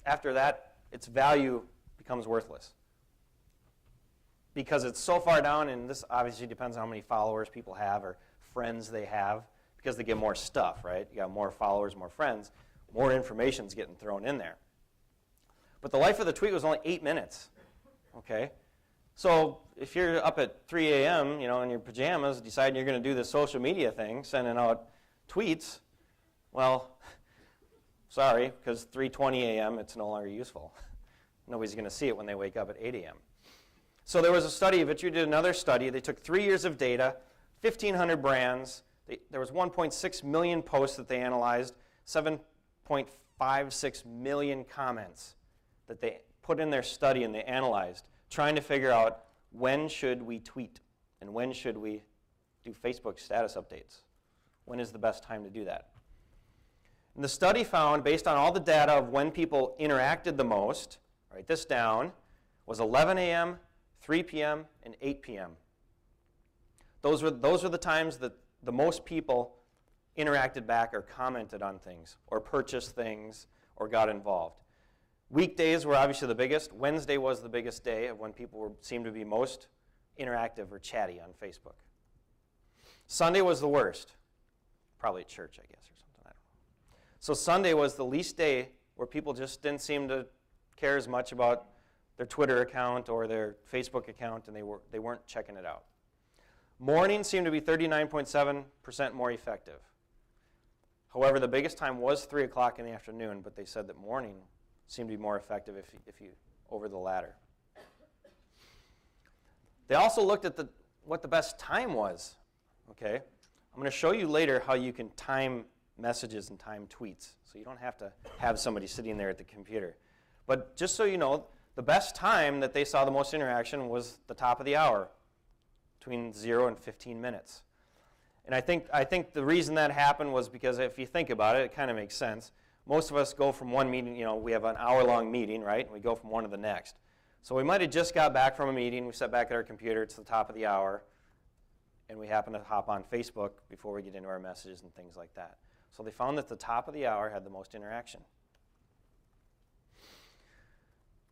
After that, its value becomes worthless. Because it's so far down, and this obviously depends on how many followers people have or friends they have, because they get more stuff, right? You got more followers, more friends, more information's getting thrown in there. But the life of the tweet was only 8 minutes, okay? So if you're up at 3 a.m., in your pajamas, deciding you're going to do this social media thing, sending out tweets, well, sorry, because 3:20 a.m., it's no longer useful. Nobody's going to see it when they wake up at 8 a.m. So there was a study, Vitru did another study. They took 3 years of data, 1,500 brands. There was 1.6 million posts that they analyzed, 7.56 million comments that they put in their study and they analyzed, trying to figure out when should we tweet and when should we do Facebook status updates. When is the best time to do that? And the study found, based on all the data of when people interacted the most, write this down, was 11 a.m., 3 p.m., and 8 p.m. Those were the times that the most people interacted back or commented on things or purchased things or got involved. Weekdays were obviously the biggest. Wednesday was the biggest day of when people seemed to be most interactive or chatty on Facebook. Sunday was the worst. Probably at church, I guess, or something. I don't know. So Sunday was the least day where people just didn't seem to care as much about their Twitter account or their Facebook account, and they weren't checking it out. Morning seemed to be 39.7% more effective. However, the biggest time was 3 o'clock in the afternoon, but they said that morning seemed to be more effective if you over the latter. They also looked at what the best time was. Okay, I'm going to show you later how you can time messages and time tweets, so you don't have to have somebody sitting there at the computer. But just so you know, the best time that they saw the most interaction was the top of the hour, between 0 and 15 minutes. And I think the reason that happened was because if you think about it, it kind of makes sense. Most of us go from one meeting, we have an hour-long meeting, right? And we go from one to the next. So we might have just got back from a meeting, we sat back at our computer, it's the top of the hour, and we happen to hop on Facebook before we get into our messages and things like that. So they found that the top of the hour had the most interaction.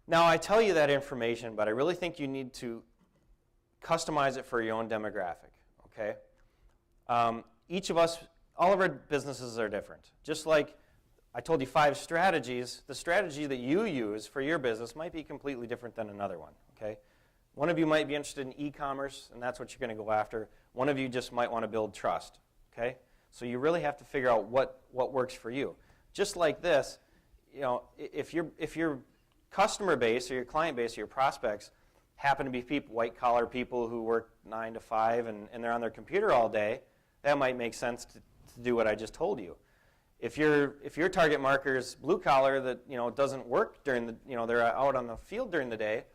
Now, I tell you that information, but I really think you need to customize it for your own demographic, okay? Each of us, all of our businesses are different. Just like I told you 5 strategies, the strategy that you use for your business might be completely different than another one, okay? One of you might be interested in e-commerce, and that's what you're going to go after. One of you just might want to build trust, okay? So you really have to figure out what works for you. Just like this, you know, if your customer base or your client base or your prospects happen to be people, white-collar people who work 9 to 5 and they're on their computer all day, that might make sense to do what I just told you. If your target marker is blue-collar that, you know, doesn't work during the, you know, they're out on the field during the day,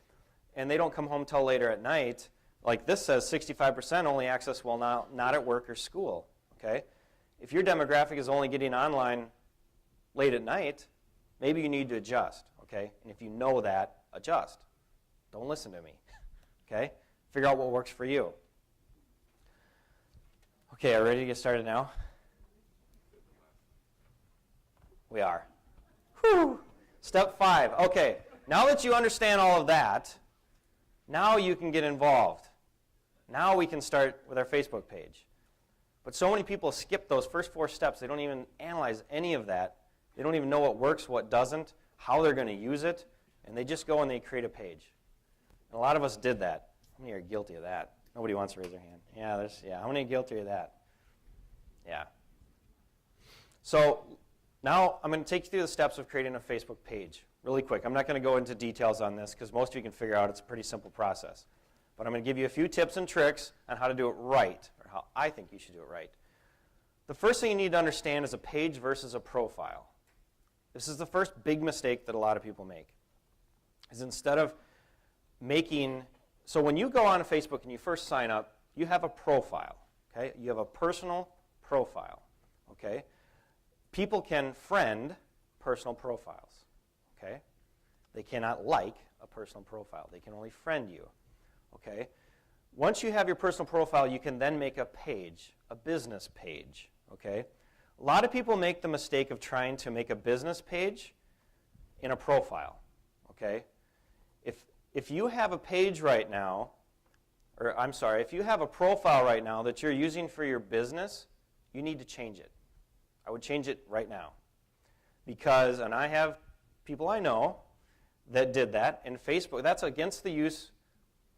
and they don't come home till later at night, like this says 65% only access while not at work or school, okay? If your demographic is only getting online late at night, maybe you need to adjust, okay? And if you know that, adjust. Don't listen to me, okay? Figure out what works for you. Okay, are we ready to get started now? We are. Whew. Step 5. Okay, now that you understand all of that, now you can get involved. Now we can start with our Facebook page. But so many people skip those first 4 steps. They don't even analyze any of that. They don't even know what works, what doesn't, how they're going to use it, and they just go and they create a page. And a lot of us did that. How many are guilty of that? Nobody wants to raise their hand. Yeah, how many are guilty of that? Yeah. So now I'm going to take you through the steps of creating a Facebook page really quick. I'm not going to go into details on this because most of you can figure out it's a pretty simple process. But I'm going to give you a few tips and tricks on how to do it right, or how I think you should do it right. The first thing you need to understand is a page versus a profile. This is the first big mistake that a lot of people make. Is instead of making, so when you go on Facebook and you first sign up, you have a profile, okay? You have a personal profile, okay? People can friend personal profiles, okay? They cannot like a personal profile. They can only friend you, okay? Once you have your personal profile, you can then make a page, a business page, okay? A lot of people make the mistake of trying to make a business page in a profile, okay? If you have a page right now, or I'm sorry, if you have a profile right now that you're using for your business, you need to change it. I would change it right now. Because, and I have people I know that did that, and Facebook, that's against the use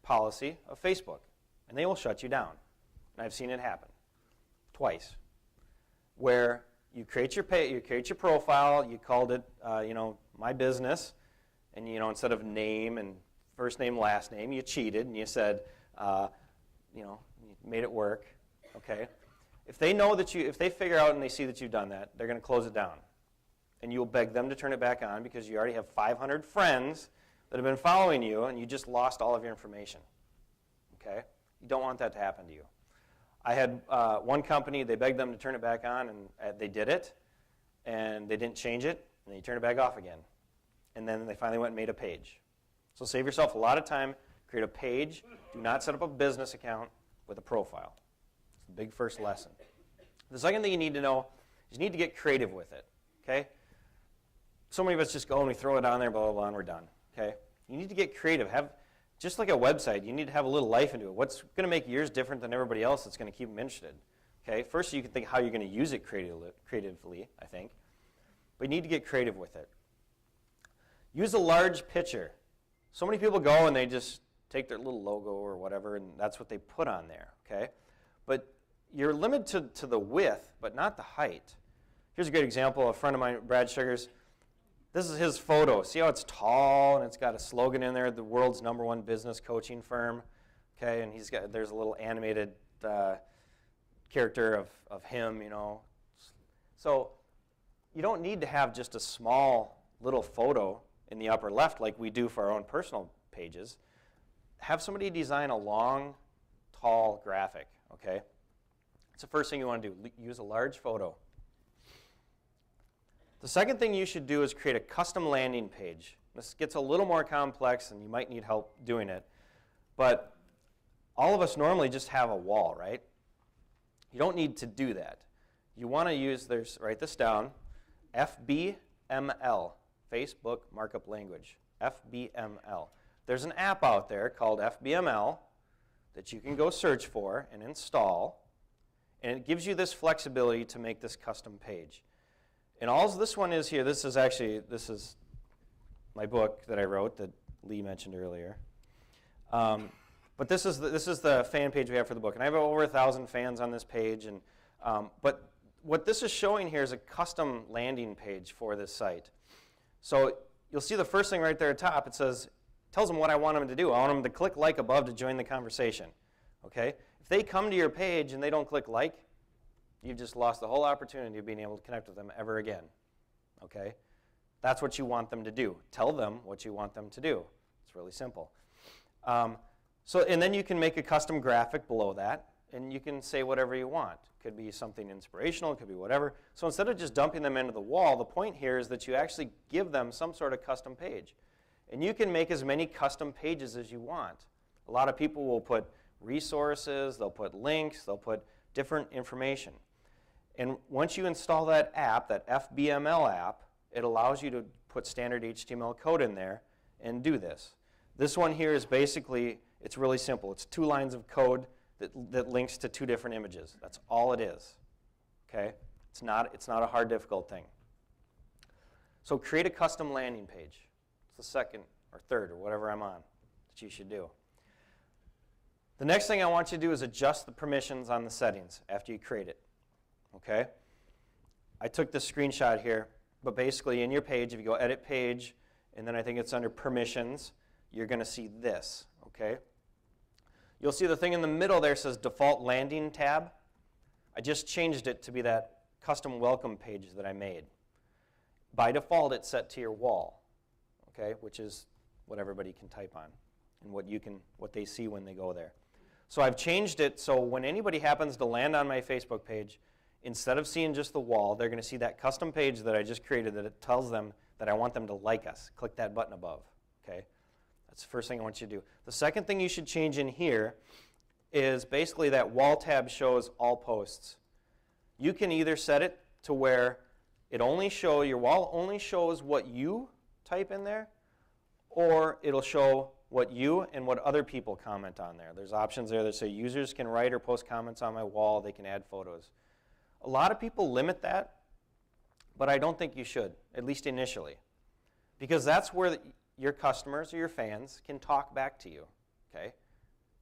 policy of Facebook, and they will shut you down. And I've seen it happen twice, where you create your page, you create your profile, you called it, my business, and instead of name and first name, last name, you cheated and you said, you made it work, okay? If they know that if they figure out and they see that you've done that, they're going to close it down. And you'll beg them to turn it back on because you already have 500 friends that have been following you and you just lost all of your information, okay? You don't want that to happen to you. I had one company, they begged them to turn it back on, and they did it, and they didn't change it, and they turned it back off again. And then they finally went and made a page. So save yourself a lot of time, create a page. Do not set up a business account with a profile. It's the big first lesson. The second thing you need to know is you need to get creative with it, okay? So many of us just go and we throw it on there, blah, blah, blah, and we're done, okay? You need to get creative. Just like a website, you need to have a little life into it. What's going to make yours different than everybody else that's going to keep them interested? Okay? First, you can think how you're going to use it creatively, I think. But you need to get creative with it. Use a large picture. So many people go and they just take their little logo or whatever, and that's what they put on there, okay? But you're limited to the width, but not the height. Here's a great example. A friend of mine, Brad Sugars, this is his photo. See how it's tall and it's got a slogan in there, the world's #1 business coaching firm. Okay, and there's a little animated character of him, So you don't need to have just a small little photo in the upper left like we do for our own personal pages. Have somebody design a long, tall graphic, okay? That's the first thing you want to do. Use a large photo. The second thing you should do is create a custom landing page. This gets a little more complex and you might need help doing it. But all of us normally just have a wall, right? You don't need to do that. You want to use, write this down, FBML, Facebook Markup Language, FBML. There's an app out there called FBML that you can go search for and install. And it gives you this flexibility to make this custom page. And all this one is here, this is my book that I wrote that Lee mentioned earlier. But this is the fan page we have for the book. And I have over 1,000 fans on this page. And but what this is showing here is a custom landing page for this site. So you'll see the first thing right there at the top. It tells them what I want them to do. I want them to click like above to join the conversation. Okay? If they come to your page and they don't click like, you've just lost the whole opportunity of being able to connect with them ever again. Okay? That's what you want them to do. Tell them what you want them to do. It's really simple. And then you can make a custom graphic below that, and you can say whatever you want. It could be something inspirational, it could be whatever. So instead of just dumping them into the wall, the point here is that you actually give them some sort of custom page. And you can make as many custom pages as you want. A lot of people will put resources, they'll put links, they'll put different information. And once you install that app, that FBML app, it allows you to put standard HTML code in there and do this. This one here is basically, it's really simple. It's 2 lines of code that links to 2 different images. That's all it is. Okay? It's not a hard, difficult thing. So create a custom landing page. It's the second or third or whatever I'm on that you should do. The next thing I want you to do is adjust the permissions on the settings after you create it. Okay? I took this screenshot here, but basically in your page, if you go edit page, and then I think it's under permissions, you're going to see this. Okay? You'll see the thing in the middle there says default landing tab. I just changed it to be that custom welcome page that I made. By default, it's set to your wall, okay, which is what everybody can type on and what they see when they go there. So I've changed it so when anybody happens to land on my Facebook page, instead of seeing just the wall, they're going to see that custom page that I just created that it tells them that I want them to like us. Click that button above, okay? That's the first thing I want you to do. The second thing you should change in here is basically that wall tab shows all posts. You can either set it to where your wall only shows what you type in there, or it'll show what you and what other people comment on there. There's options there that say users can write or post comments on my wall, they can add photos. A lot of people limit that, but I don't think you should, at least initially, because that's where your customers or your fans can talk back to you, okay?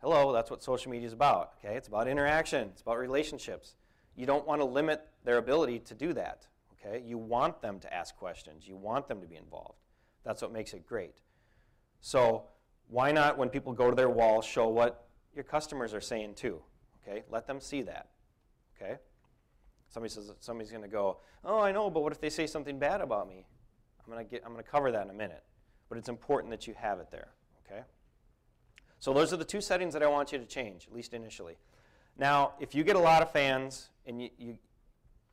Hello, that's what social media is about, okay? It's about interaction, it's about relationships. You don't want to limit their ability to do that, okay? You want them to ask questions, you want them to be involved. That's what makes it great. So why not, when people go to their wall, show what your customers are saying too, okay? Let them see that, okay? Somebody's going to go, oh, I know, but what if they say something bad about me? I'm going to cover that in a minute. But it's important that you have it there, okay? So those are the 2 settings that I want you to change, at least initially. Now, if you get a lot of fans and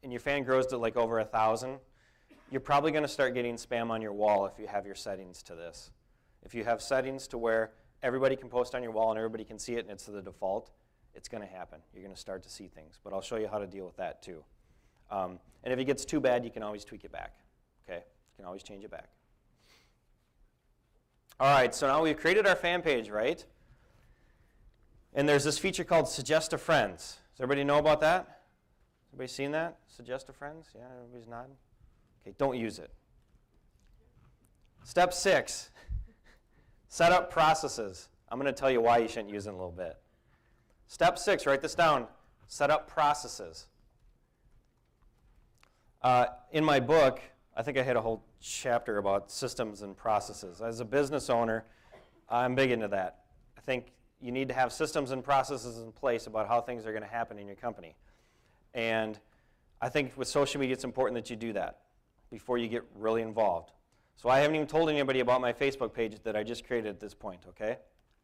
your fan grows to like over 1,000, you're probably going to start getting spam on your wall if you have your settings to this. If you have settings to where everybody can post on your wall and everybody can see it and it's the default, it's going to happen. You're going to start to see things. But I'll show you how to deal with that too. And if it gets too bad, you can always tweak it back, okay? You can always change it back. All right, so now we've created our fan page, right? And there's this feature called Suggest a Friends. Does everybody know about that? Everybody seen that? Suggest a Friends? Yeah, everybody's nodding? Okay, don't use it. Step 6, set up processes. I'm going to tell you why you shouldn't use it in a little bit. Step 6, write this down, set up processes. In my book, I think I had a whole chapter about systems and processes. As a business owner, I'm big into that. I think you need to have systems and processes in place about how things are going to happen in your company. And I think with social media, it's important that you do that before you get really involved. So I haven't even told anybody about my Facebook page that I just created at this point, okay?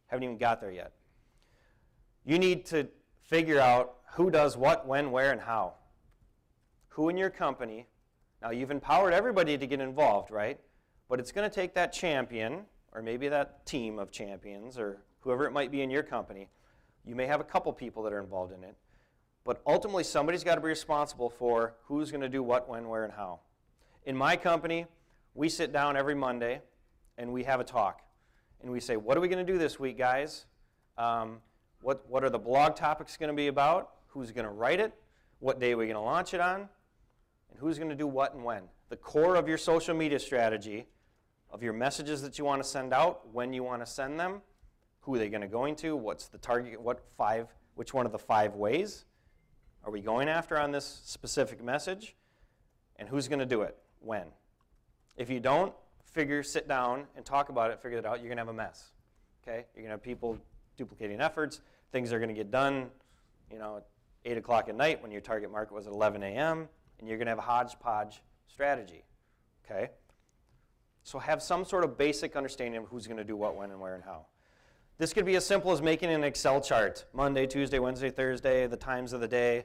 Haven't even got there yet. You need to figure out who does what, when, where, and how. Who in your company. Now, you've empowered everybody to get involved, right? But it's going to take that champion, or maybe that team of champions, or whoever it might be in your company. You may have a couple people that are involved in it. But ultimately, somebody's got to be responsible for who's going to do what, when, where, and how. In my company, we sit down every Monday, and we have a talk. And we say, what are we going to do this week, guys? What are the blog topics going to be about? Who's going to write it? what day are we going to launch it on, and who's going to do what and when. The core of your social media strategy, of your messages that you want to send out, when you want to send them, who are they going to go into, what's the target, which one of the 5 ways are we going after on this specific message, and who's going to do it, when. If you don't sit down and talk about it, figure it out, you're going to have a mess. Okay? You're going to have people duplicating efforts. Things are going to get done, at 8 o'clock at night when your target market was at 11 a.m., and you're going to have a hodgepodge strategy. Okay? So have some sort of basic understanding of who's going to do what, when, and where, and how. This could be as simple as making an Excel chart. Monday, Tuesday, Wednesday, Thursday, the times of the day.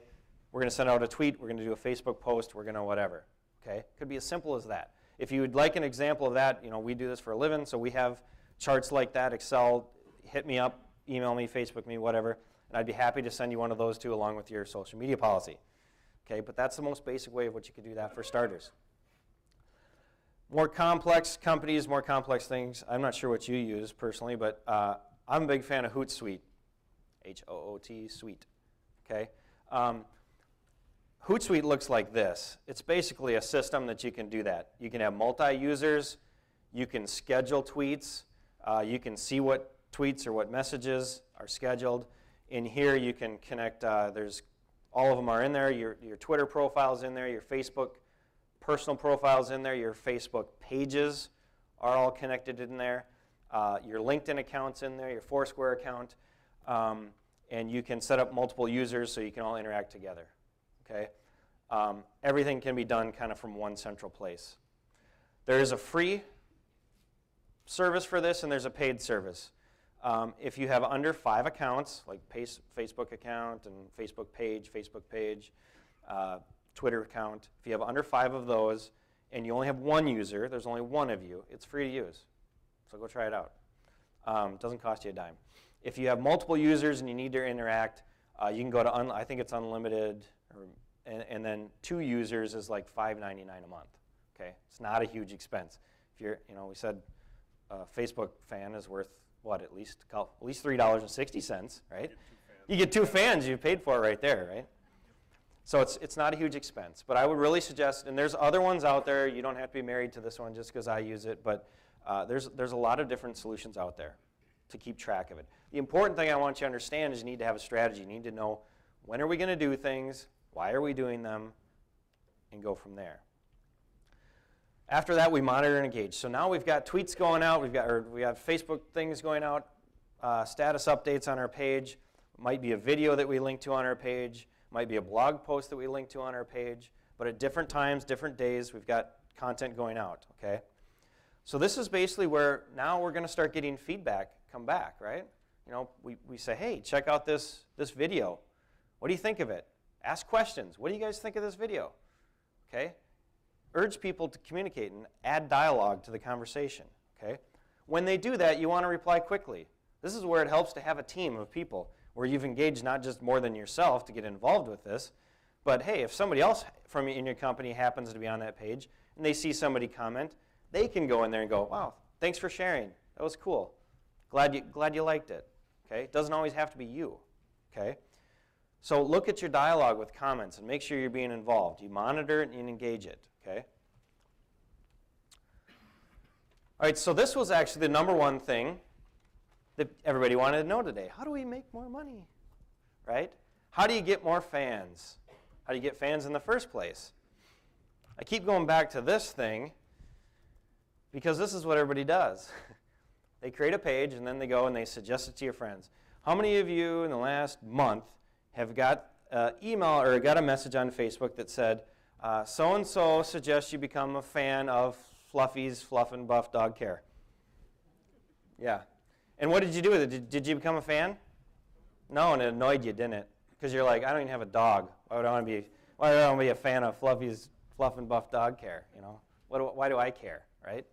We're going to send out a tweet. We're going to do a Facebook post. We're going to whatever. Okay? Could be as simple as that. If you would like an example of that, we do this for a living, so we have charts like that, Excel. Hit me up, email me, Facebook me, whatever, and I'd be happy to send you one of those too along with your social media policy. Okay? But that's the most basic way of what you could do that for starters. More complex companies, more complex things. I'm not sure what you use personally, but I'm a big fan of Hootsuite, H-O-O-T, Suite. Okay? Hootsuite looks like this. It's basically a system that you can do that. You can have multi-users. You can schedule tweets. You can see what tweets or what messages are scheduled. In here, you can connect. All of them are in there. Your Twitter profile's in there. Your Facebook personal profile's in there. Your Facebook pages are all connected in there. Your LinkedIn account's in there. Your Foursquare account. And you can set up multiple users so you can all interact together. Okay? Everything can be done kind of from one central place. There is a free service for this, and there's a paid service. If you have under 5 accounts, like Facebook account and Facebook page, Twitter account, if you have under 5 of those and you only have 1 user, there's only 1 of you, it's free to use. So go try it out. It doesn't cost you a dime. If you have multiple users and you need to interact, you can go to, I think it's unlimited, and then 2 users is like $5.99 a month. Okay, it's not a huge expense. If you're, we said a Facebook fan is worth what, at least $3.60, right? You get 2 fans, you paid for it right there, right? So it's not a huge expense. But I would really suggest, and there's other ones out there. You don't have to be married to this one just because I use it, but there's a lot of different solutions out there to keep track of it. The important thing I want you to understand is you need to have a strategy. You need to know, when are we going to do things, why are we doing them, and go from there. After that, we monitor and engage. So now we've got tweets going out, we have Facebook things going out, status updates on our page. Might be a video that we link to on our page, might be a blog post that we link to on our page, but at different times, different days, we've got content going out, okay? So this is basically where now we're going to start getting feedback come back, right? We say, hey, check out this video. What do you think of it? Ask questions. What do you guys think of this video? Okay? Urge people to communicate and add dialogue to the conversation, okay? When they do that, you want to reply quickly. This is where it helps to have a team of people where you've engaged not just more than yourself to get involved with this, but hey, if somebody else in your company happens to be on that page and they see somebody comment, they can go in there and go, wow, thanks for sharing. That was cool. Glad you liked it. Okay? It doesn't always have to be you. Okay? So look at your dialogue with comments and make sure you're being involved. You monitor it and you engage it. Okay? All right, so this was actually the number one thing that everybody wanted to know today. How do we make more money? Right? How do you get more fans? How do you get fans in the first place? I keep going back to this thing because this is what everybody does. They create a page and then they go and they suggest it to your friends. How many of you in the last month have got an email or got a message on Facebook that said, so-and-so suggests you become a fan of Fluffy's Fluff and Buff Dog Care? Yeah. And what did you do with it? Did you become a fan? No, and it annoyed you, didn't it? Because you're like, I don't even have a dog. Why would I want to be a fan of Fluffy's Fluff and Buff Dog Care? Why do I care, right?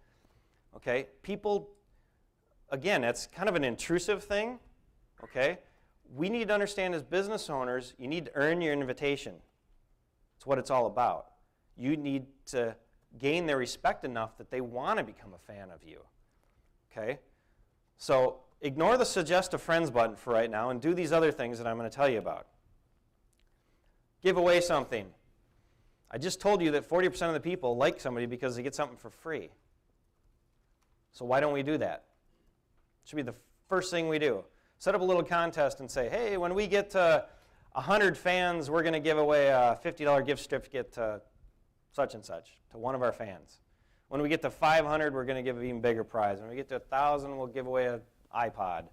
Okay, people, again, that's kind of an intrusive thing, okay? We need to understand as business owners, you need to earn your invitation. It's what it's all about. You need to gain their respect enough that they want to become a fan of you, okay? So ignore the suggest a friends button for right now and do these other things that I'm going to tell you about. Give away something. I just told you that 40% of the people like somebody because they get something for free. So why don't we do that? It should be the first thing we do. Set up a little contest and say, hey, when we get to 100 fans, we're going to give away a $50 gift certificate to such and such, to one of our fans. When we get to 500, we're going to give an even bigger prize. When we get to 1,000, we'll give away an iPod.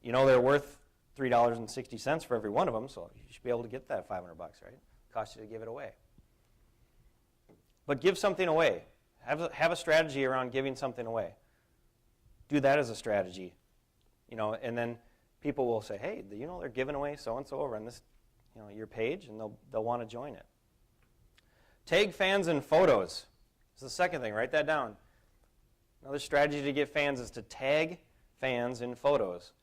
You know they're worth $3.60 for every one of them, so you should be able to get that $500, right? It costs you to give it away. But give something away. Have a strategy around giving something away. Do that as a strategy, and then people will say, hey, they're giving away so-and-so over on this, your page, and they'll want to join it. Tag fans in photos. This is the second thing. Write that down. Another strategy to get fans is to tag fans in photos.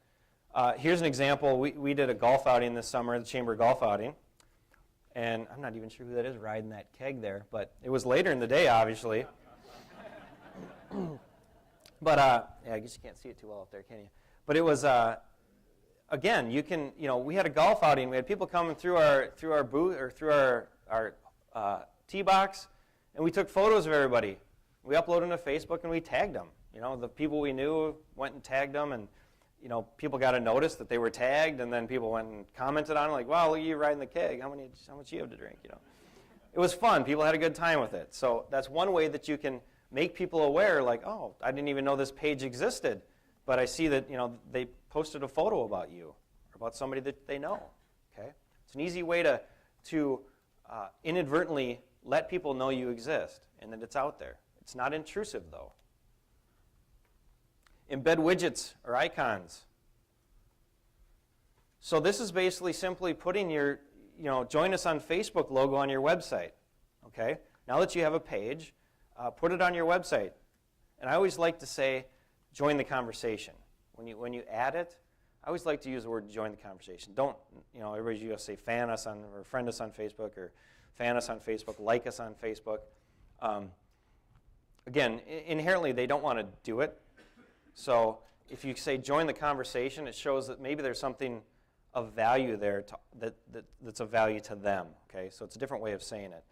Here's an example. We did a golf outing this summer, the Chamber Golf Outing. And I'm not even sure who that is riding that keg there, but it was later in the day, obviously. But, I guess you can't see it too well up there, can you? But it was, again, we had a golf outing. We had people coming through our booth, or through our tee box, and we took photos of everybody. We uploaded them to Facebook, and we tagged them. The people we knew went and tagged them, and people got a notice that they were tagged, and then people went and commented on it, like, wow, look at you riding the keg. How much you have to drink, It was fun. People had a good time with it. So that's one way that you can make people aware, like, oh, I didn't even know this page existed, but I see that, they posted a photo about you or about somebody that they know, okay? It's an easy way to inadvertently let people know you exist and that it's out there. It's not intrusive, though. Embed widgets or icons. So this is basically simply putting your, join us on Facebook logo on your website, okay? Now that you have a page, put it on your website. And I always like to say, join the conversation. When you add it, I always like to use the word join the conversation. Don't, everybody's going to say fan us on, or friend us on Facebook, or fan us on Facebook, like us on Facebook. Again, inherently they don't want to do it. So if you say join the conversation, it shows that maybe there's something of value there that's of value to them. Okay, so it's a different way of saying it.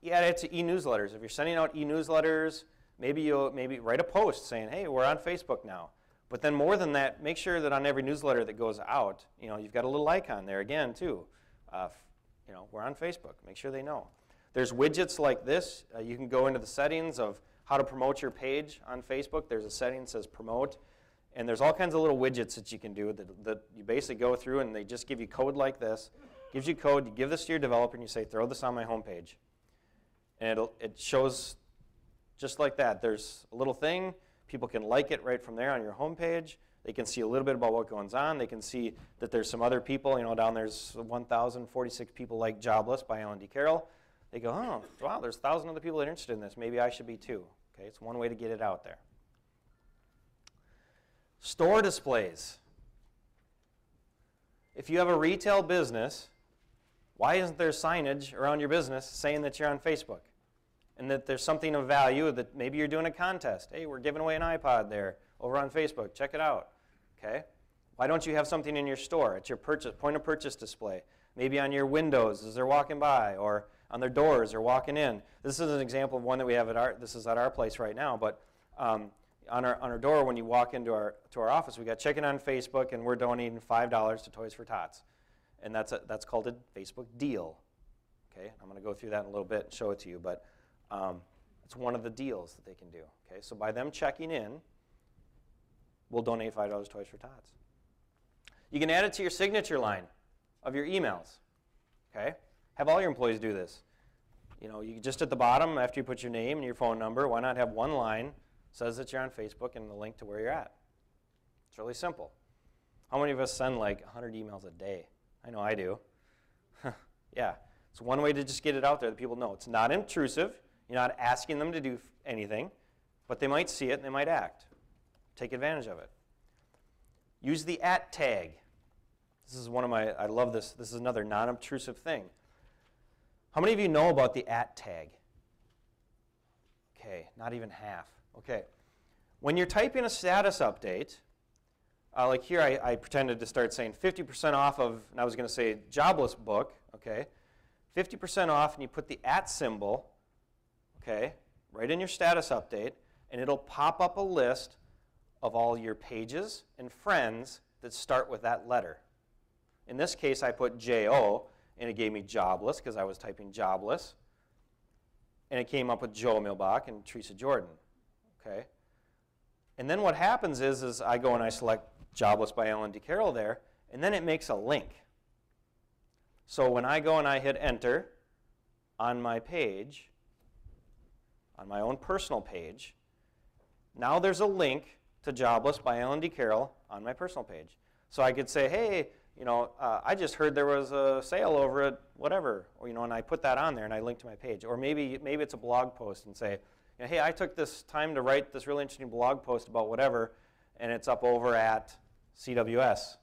You add it to e-newsletters. If you're sending out e-newsletters, maybe write a post saying, hey, we're on Facebook now. But then more than that, make sure that on every newsletter that goes out, you've got a little icon there again too. We're on Facebook. Make sure they know. There's widgets like this. You can go into the settings of how to promote your page on Facebook. There's a setting that says promote. And there's all kinds of little widgets that you can do that you basically go through, and they just give you code like this. Gives you code. You give this to your developer, and you say, throw this on my homepage. And it shows just like that. There's a little thing. People can like it right from there on your homepage. They can see a little bit about what goes on. They can see that there's some other people. Down there's 1,046 people like Jobless by Alan D. Carroll. They go, oh, wow, there's 1,000 other people that are interested in this. Maybe I should be too. Okay, it's one way to get it out there. Store displays. If you have a retail business, why isn't there signage around your business saying that you're on Facebook and that there's something of value, that maybe you're doing a contest? Hey, we're giving away an iPod there over on Facebook. Check it out. Okay? Why don't you have something in your store at your point of purchase display? Maybe on your windows as they're walking by, or on their doors or walking in. This is an example of one that we have this is at our place right now, but on our door when you walk into our office, we got checking on Facebook, and we're donating $5 to Toys for Tots. And that's called a Facebook deal. Okay, I'm going to go through that in a little bit and show it to you, but it's one of the deals that they can do. Okay, so by them checking in, we'll donate $5 to Toys for Tots. You can add it to your signature line of your emails. Okay, have all your employees do this. You just at the bottom, after you put your name and your phone number, why not have one line says that you're on Facebook and the link to where you're at? It's really simple. How many of us send like 100 emails a day? I know I do. Yeah, it's one way to just get it out there that people know. It's not intrusive. You're not asking them to do anything, but they might see it and they might act. Take advantage of it. Use the @ tag. This is I love this. This is another non-obtrusive thing. How many of you know about the @ tag? Okay, not even half. Okay, when you're typing a status update, like here I pretended to start saying 50% off of, and I was going to say Jobless book, okay? 50% off, and you put the @ symbol, okay, right in your status update, and it'll pop up a list of all your pages and friends that start with that letter. In this case, I put J-O, and it gave me jobless because I was typing jobless. And it came up with Joe Milbach and Teresa Jordan, okay? And then what happens is I go and I select Jobless by Ellen D. Carroll there, and then it makes a link. So when I go and I hit enter on my page, on my own personal page, now there's a link to Jobless by Ellen D. Carroll on my personal page. So I could say, hey, I just heard there was a sale over at whatever, or, and I put that on there and I link to my page. Or maybe it's a blog post and say, hey, I took this time to write this really interesting blog post about whatever, and it's up over at CWS,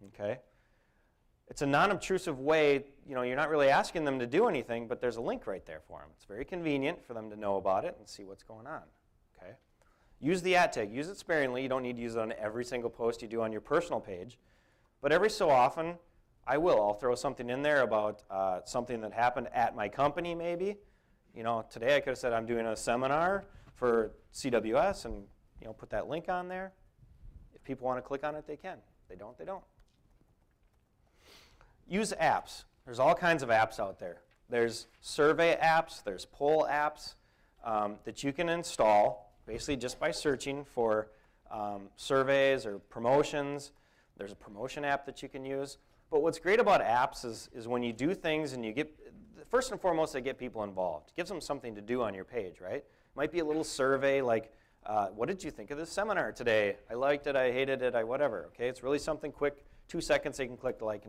okay? It's a non-obtrusive way, you're not really asking them to do anything, but there's a link right there for them. It's very convenient for them to know about it and see what's going on, okay? Use the @ tag. Use it sparingly. You don't need to use it on every single post you do on your personal page. But every so often, I'll throw something in there about something that happened at my company maybe. Today I could have said I'm doing a seminar for CWS and put that link on there. If people want to click on it, they can. If they don't, they don't. Use apps. There's all kinds of apps out there. There's survey apps, there's poll apps that you can install basically just by searching for surveys or promotions. There's a promotion app that you can use. But what's great about apps is when you do things and you get, first and foremost, they get people involved. It gives them something to do on your page, right? It might be a little survey like, what did you think of this seminar today? I liked it, I hated it, I whatever, okay? It's really something quick, 2 seconds they can click to like,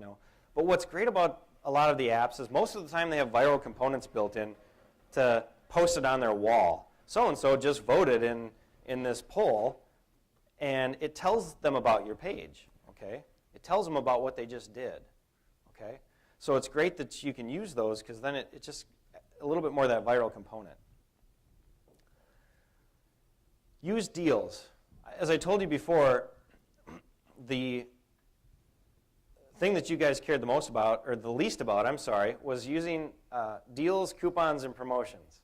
But what's great about a lot of the apps is most of the time they have viral components built in to post it on their wall. So-and-so just voted in this poll, and it tells them about your page, okay? It tells them about what they just did, okay? So it's great that you can use those because then it just, a little bit more of that viral component. Use deals. As I told you before, the thing that you guys cared the most about, or the least about, was using deals, coupons, and promotions,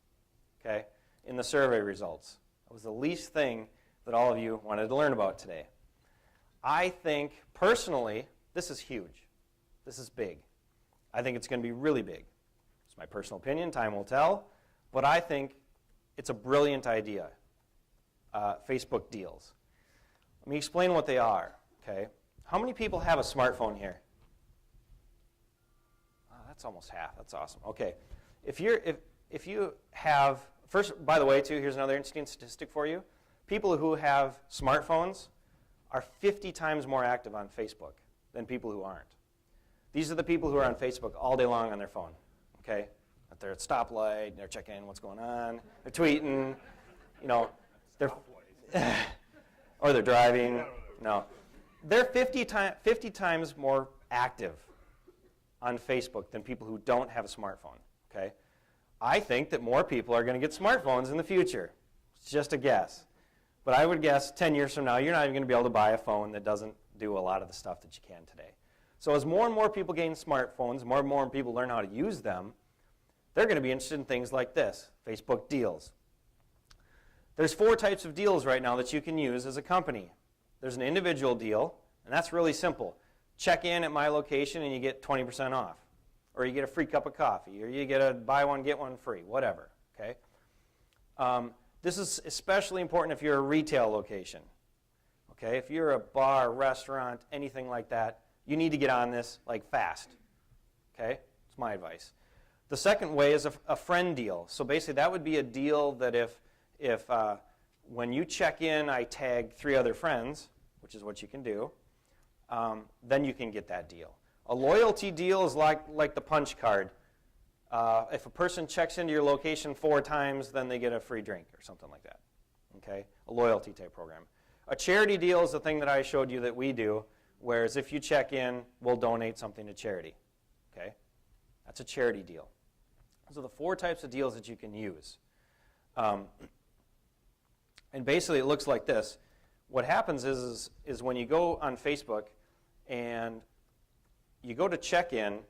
okay, in the survey results. That was the least thing that all of you wanted to learn about today. I think, personally, this is huge. This is big. I think it's going to be really big. It's my personal opinion. Time will tell. But I think it's a brilliant idea, Facebook deals. Let me explain what they are, okay? How many people have a smartphone here? Oh, that's almost half. That's awesome. Okay. If you have, first, by the way, too, here's another interesting statistic for you. People who have smartphones are 50 times more active on Facebook than people who aren't. These are the people who are on Facebook all day long on their phone, okay? If they're at stoplight, they're checking what's going on, they're tweeting, they're or they're driving. No. They're 50 times more active on Facebook than people who don't have a smartphone, okay? I think that more people are going to get smartphones in the future. It's just a guess. But I would guess 10 years from now, you're not even going to be able to buy a phone that doesn't do a lot of the stuff that you can today. So as more and more people gain smartphones, more and more people learn how to use them, they're going to be interested in things like this, Facebook deals. There's 4 types of deals right now that you can use as a company. There's an individual deal, and that's really simple. Check in at my location and you get 20% off. Or you get a free cup of coffee, or you get a buy one, get one free, whatever, okay? This is especially important if you're a retail location, okay? If you're a bar, restaurant, anything like that, you need to get on this like fast, okay? It's my advice. The second way is a friend deal. So basically that would be a deal that if when you check in, I tag 3 other friends, which is what you can do, then you can get that deal. A loyalty deal is like the punch card. If a person checks into your location 4 times, then they get a free drink or something like that. Okay? A loyalty type program. A charity deal is the thing that I showed you that we do, whereas if you check in, we'll donate something to charity. Okay? That's a charity deal. Those are the 4 types of deals that you can use. And basically it looks like this. What happens is when you go on Facebook and you go to check in,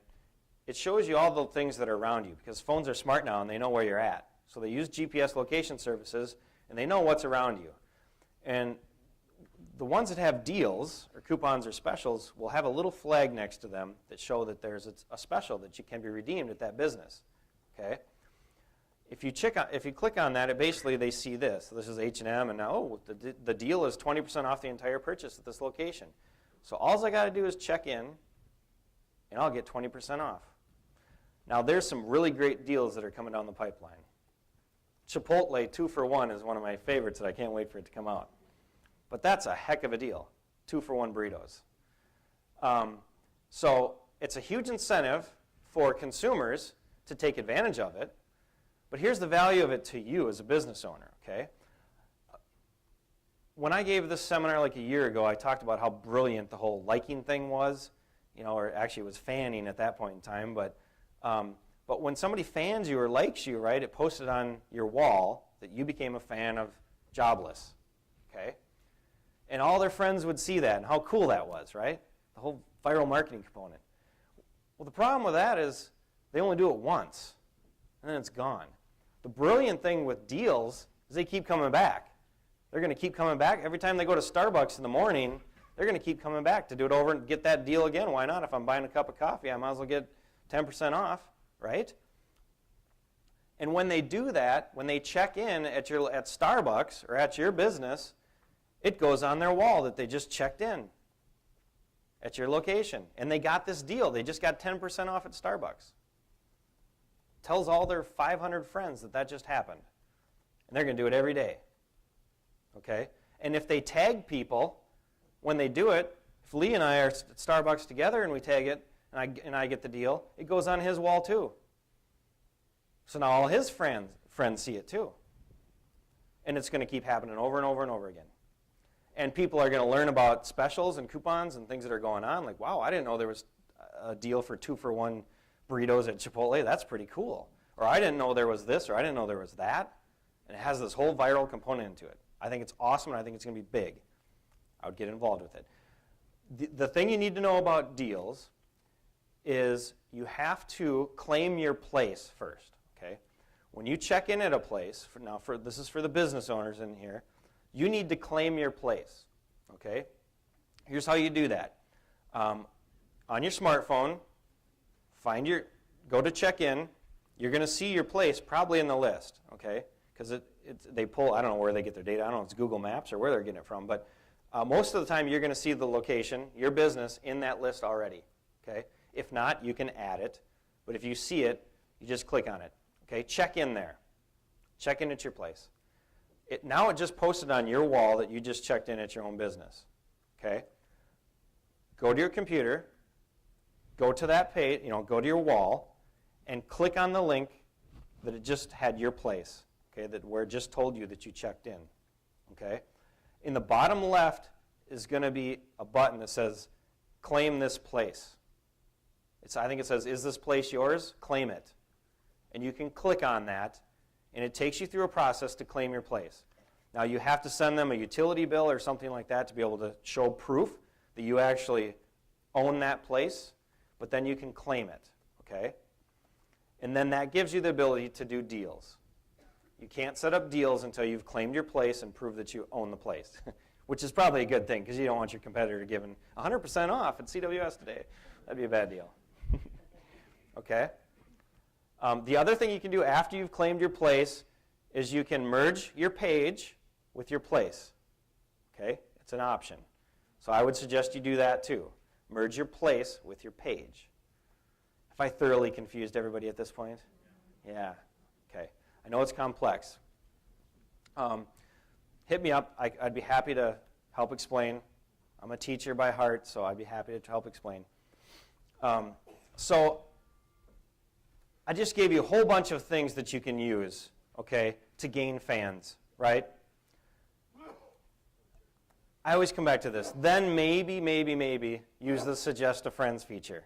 it shows you all the things that are around you, because phones are smart now and they know where you're at. So they use GPS location services and they know what's around you. And the ones that have deals or coupons or specials will have a little flag next to them that show that there's a special that you can be redeemed at that business. Okay? If you click on that, basically they see this. This is H&M, and now the deal is 20% off the entire purchase at this location. So all I got to do is check in, and I'll get 20% off. Now there's some really great deals that are coming down the pipeline. Chipotle 2 for 1 is one of my favorites that I can't wait for it to come out. But that's a heck of a deal, 2 for 1 burritos. So it's a huge incentive for consumers to take advantage of it. But here's the value of it to you as a business owner, okay? When I gave this seminar like a year ago, I talked about how brilliant the whole liking thing was, or actually it was fanning at that point in time. But when somebody fans you or likes you, right, it posted on your wall that you became a fan of Jobless, okay? And all their friends would see that and how cool that was, right? The whole viral marketing component. Well, the problem with that is they only do it once, and then it's gone. The brilliant thing with deals is they keep coming back. They're going to keep coming back. Every time they go to Starbucks in the morning, they're going to keep coming back to do it over and get that deal again. Why not? If I'm buying a cup of coffee, I might as well get 10% off, right? And when they do that, when they check in at Starbucks or at your business, it goes on their wall that they just checked in at your location. And they got this deal. They just got 10% off at Starbucks. Tells all their 500 friends that just happened. And they're going to do it every day. Okay? And if they tag people when they do it, if Lee and I are at Starbucks together and we tag it and I get the deal, it goes on his wall too. So now all his friends see it too. And it's going to keep happening over and over and over again. And people are going to learn about specials and coupons and things that are going on. Like, wow, I didn't know there was a deal for 2 for 1 burritos at Chipotle. That's pretty cool. Or I didn't know there was this, or I didn't know there was that. And it has this whole viral component into it. I think it's awesome, and I think it's going to be big. I would get involved with it. The thing you need to know about deals is you have to claim your place first. Okay? When you check in at a place, this is for the business owners in here, you need to claim your place. Okay? Here's how you do that. On your smartphone, go to check in. You're going to see your place probably in the list, okay? Because they pull, I don't know where they get their data. I don't know if it's Google Maps or where they're getting it from, but most of the time you're going to see the location, your business, in that list already, okay? If not, you can add it, but if you see it, you just click on it, okay? Check in there. Check in at your place. Now it just posted on your wall that you just checked in at your own business, okay? Go to your computer, go to that page, go to your wall, and click on the link that it just had your place, okay, where it just told you that you checked in, okay? In the bottom left is going to be a button that says, claim this place. I think it says, is this place yours? Claim it. And you can click on that, and it takes you through a process to claim your place. Now, you have to send them a utility bill or something like that to be able to show proof that you actually own that place, but then you can claim it, okay? And then that gives you the ability to do deals. You can't set up deals until you've claimed your place and prove that you own the place, which is probably a good thing because you don't want your competitor giving 100% off at CWS today. That'd be a bad deal. Okay? The other thing you can do after you've claimed your place is you can merge your page with your place. Okay? It's an option. So I would suggest you do that too. Merge your place with your page. Have I thoroughly confused everybody at this point? Yeah. Okay. I know it's complex. Hit me up. I'd be happy to help explain. I'm a teacher by heart, so I'd be happy to help explain. So I just gave you a whole bunch of things that you can use, okay, to gain fans, right? I always come back to this. Then maybe use the Suggest a Friends feature,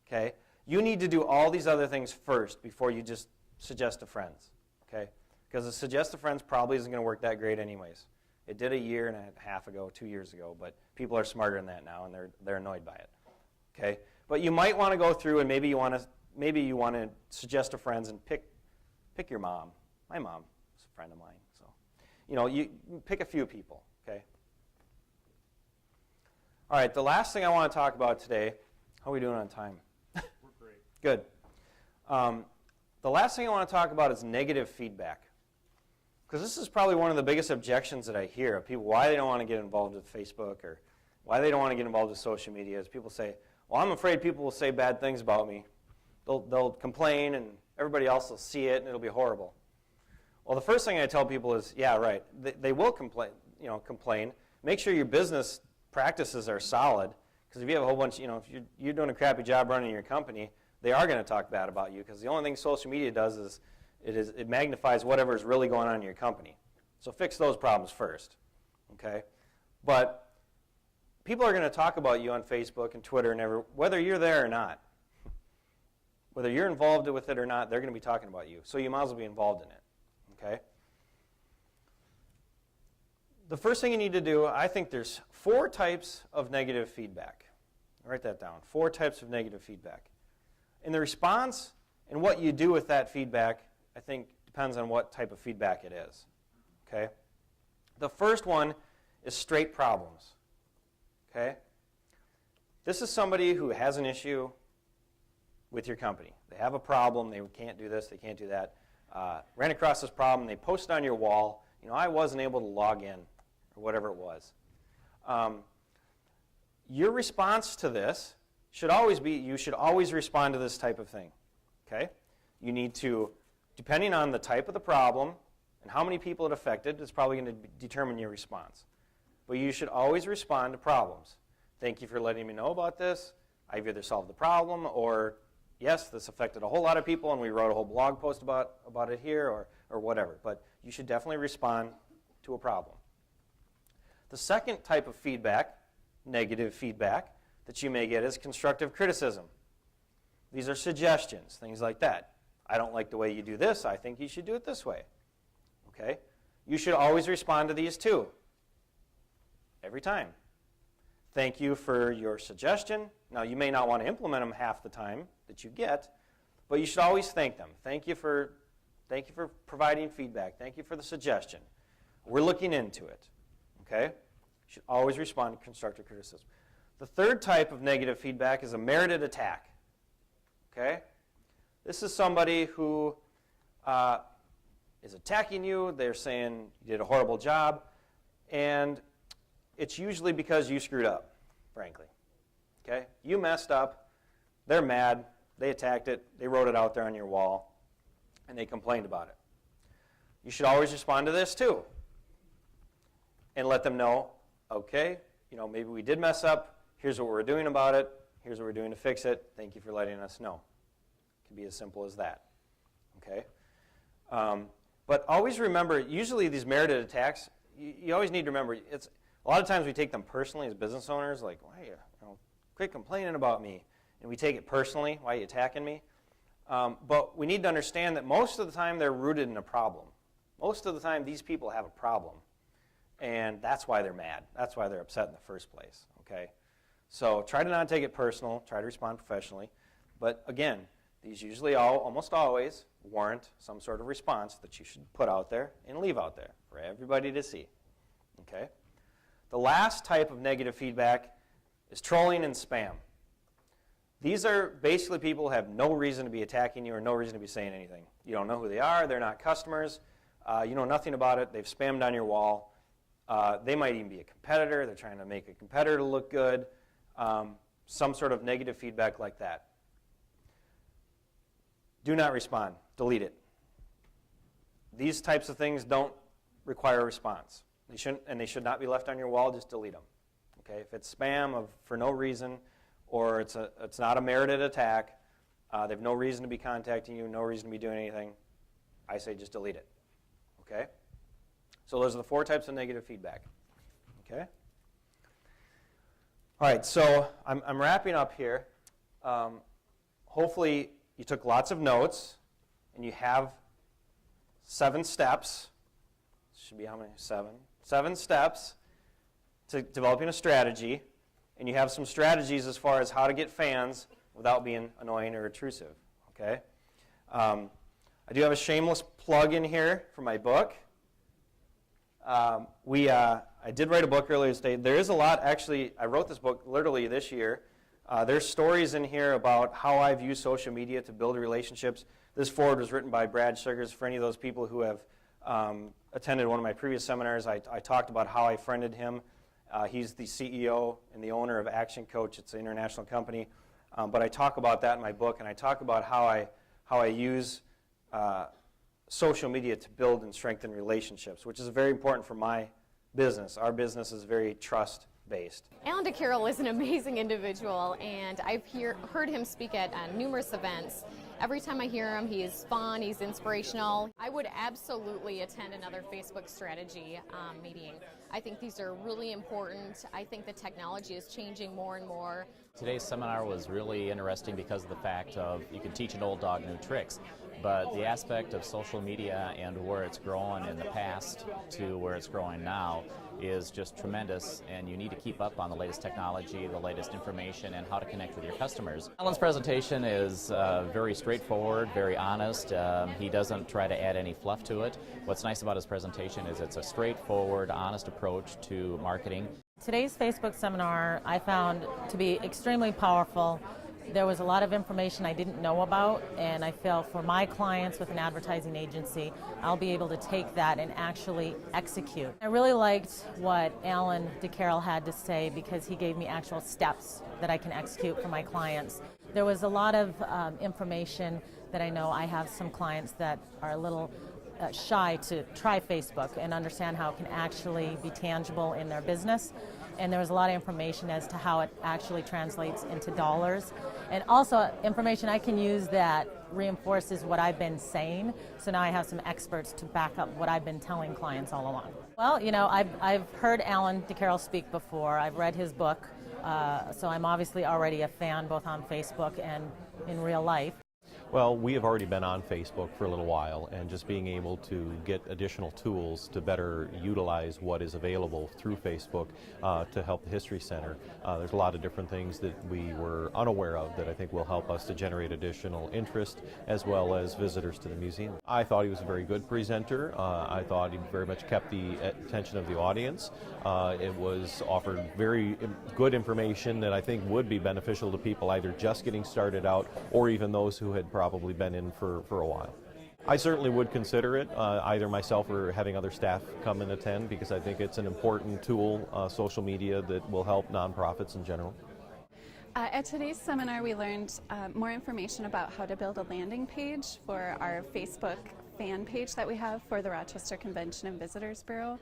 okay? You need to do all these other things first before you just suggest a friends, okay? Because the Suggest a Friends probably isn't going to work that great anyways. It did a year and a half ago, 2 years ago, but people are smarter than that now, and they're annoyed by it, okay? But you might want to go through and maybe you want to maybe you want to suggest to friends and pick your mom. My mom is a friend of mine. So, you pick a few people, okay? All right, the last thing I want to talk about today, how are we doing on time? We're great. Good. The last thing I want to talk about is negative feedback. Because this is probably one of the biggest objections that I hear of people, why they don't want to get involved with Facebook or why they don't want to get involved with social media is people say, well, I'm afraid people will say bad things about me. They'll complain and everybody else will see it and it'll be horrible. Well, the first thing I tell people is, yeah, right, they will complain. Make sure your business practices are solid, because if you have a whole bunch, if you're doing a crappy job running your company, they are going to talk bad about you, because the only thing social media does is it magnifies whatever is really going on in your company. So fix those problems first, okay? But people are going to talk about you on Facebook and Twitter and whether you're there or not. Whether you're involved with it or not, they're going to be talking about you. So you might as well be involved in it, okay? The first thing you need to do, I think there's 4 types of negative feedback. Write that down. 4 types of negative feedback. And the response and what you do with that feedback, I think, depends on what type of feedback it is. Okay? The first one is straight problems. Okay? This is somebody who has an issue with your company. They have a problem. They can't do this. They can't do that. Ran across this problem. They post it on your wall. I wasn't able to log in, or whatever it was. Your response to this should always be, you should always respond to this type of thing. Okay? You need to, depending on the type of the problem and how many people it affected, it's probably going to determine your response. But you should always respond to problems. Thank you for letting me know about this. I've either solved the problem, or yes, this affected a whole lot of people and we wrote a whole blog post about it here, or whatever. But you should definitely respond to a problem. The second type of feedback, negative feedback, that you may get is constructive criticism. These are suggestions, things like that. I don't like the way you do this. I think you should do it this way. Okay? You should always respond to these too. Every time. Thank you for your suggestion. Now, you may not want to implement them half the time that you get, but you should always thank them. Thank you for providing feedback. Thank you for the suggestion. We're looking into it. Okay? You should always respond to constructive criticism. The third type of negative feedback is a merited attack. Okay? This is somebody who is attacking you. They're saying you did a horrible job, and it's usually because you screwed up, frankly. Okay? You messed up. They're mad. They attacked it. They wrote it out there on your wall, and they complained about it. You should always respond to this too, and let them know, okay, maybe we did mess up. Here's what we're doing about it. Here's what we're doing to fix it. Thank you for letting us know. It can be as simple as that. Okay? But always remember, usually these merited attacks, you always need to remember, a lot of times we take them personally as business owners, like, why quit complaining about me. And we take it personally, why are you attacking me? But we need to understand that most of the time they're rooted in a problem. Most of the time these people have a problem. And that's why they're mad. That's why they're upset in the first place. Okay? So try to not take it personal. Try to respond professionally. But again, these usually almost always warrant some sort of response that you should put out there and leave out there for everybody to see. Okay? The last type of negative feedback is trolling and spam. These are basically people who have no reason to be attacking you or no reason to be saying anything. You don't know who they are. They're not customers. You know nothing about it. They've spammed on your wall. They might even be a competitor. They're trying to make a competitor look good. Some sort of negative feedback like that. Do not respond. Delete it. These types of things don't require a response. They shouldn't, and they should not be left on your wall. Just delete them. Okay? If it's spam for no reason, or it's not a merited attack, they have no reason to be contacting you, no reason to be doing anything, I say just delete it. Okay? So those are the 4 types of negative feedback. Okay? All right, so I'm wrapping up here. Hopefully you took lots of notes, and you have 7 steps. Should be how many? 7. 7 steps to developing a strategy, and you have some strategies as far as how to get fans without being annoying or intrusive. okay? I do have a shameless plug in here for my book. I did write a book earlier today. There is a lot, actually, I wrote this book literally this year. There's stories in here about how I've used social media to build relationships. This foreword was written by Brad Sugars. For any of those people who have attended one of my previous seminars, I talked about how I friended him. He's the CEO and the owner of Action Coach. It's an international company. But I talk about that in my book, and I talk about how I use social media to build and strengthen relationships, which is very important for my business. Our business is very trust-based. Alan DeCarroll is an amazing individual, and I've heard him speak at numerous events. Every time I hear him, he is fun, he's inspirational. I would absolutely attend another Facebook strategy meeting. I think these are really important. I think the technology is changing more and more. Today's seminar was really interesting because of the fact of you can teach an old dog new tricks, but the aspect of social media and where it's grown in the past to where it's growing now is just tremendous, and you need to keep up on the latest technology, the latest information, and how to connect with your customers. Alan's presentation is very straightforward, very honest. He doesn't try to add any fluff to it. What's nice about his presentation is it's a straightforward, honest approach to marketing. Today's Facebook seminar I found to be extremely powerful. There was a lot of information I didn't know about, and I feel for my clients with an advertising agency, I'll be able to take that and actually execute. I really liked what Alan DeCarroll had to say because he gave me actual steps that I can execute for my clients. There was a lot of information that I know I have some clients that are a little shy to try Facebook and understand how it can actually be tangible in their business. And there was a lot of information as to how it actually translates into dollars. And also information I can use that reinforces what I've been saying. So now I have some experts to back up what I've been telling clients all along. Well, you know, I've heard Alan DeCarroll speak before. I've read his book. So I'm obviously already a fan both on Facebook and in real life. Well, we have already been on Facebook for a little while, and just being able to get additional tools to better utilize what is available through Facebook to help the History Center. There's a lot of different things that we were unaware of that I think will help us to generate additional interest as well as visitors to the museum. I thought he was a very good presenter. I thought he very much kept the attention of the audience. It was offered very good information that I think would be beneficial to people either just getting started out or even those who had probably been in for a while. I certainly would consider it, either myself or having other staff come and attend, because I think it's an important tool, social media, that will help nonprofits in general. At today's seminar, we learned more information about how to build a landing page for our Facebook fan page that we have for the Rochester Convention and Visitors Bureau.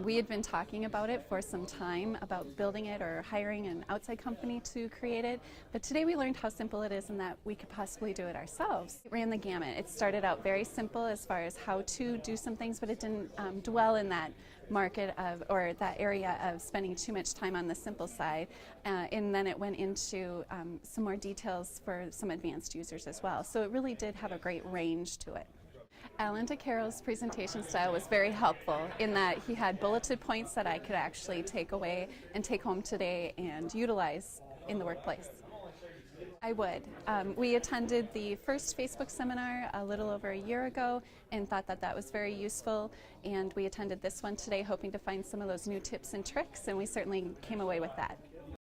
We had been talking about it for some time, about building it or hiring an outside company to create it, but today we learned how simple it is and that we could possibly do it ourselves. It ran the gamut. It started out very simple as far as how to do some things, but it didn't dwell in that market of, or that area of spending too much time on the simple side, and then it went into some more details for some advanced users as well. So it really did have a great range to it. Alan DeCarroll's presentation style was very helpful in that he had bulleted points that I could actually take away and take home today and utilize in the workplace. I would. We attended the first Facebook seminar a little over a year ago and thought that that was very useful, and we attended this one today hoping to find some of those new tips and tricks, and we certainly came away with that.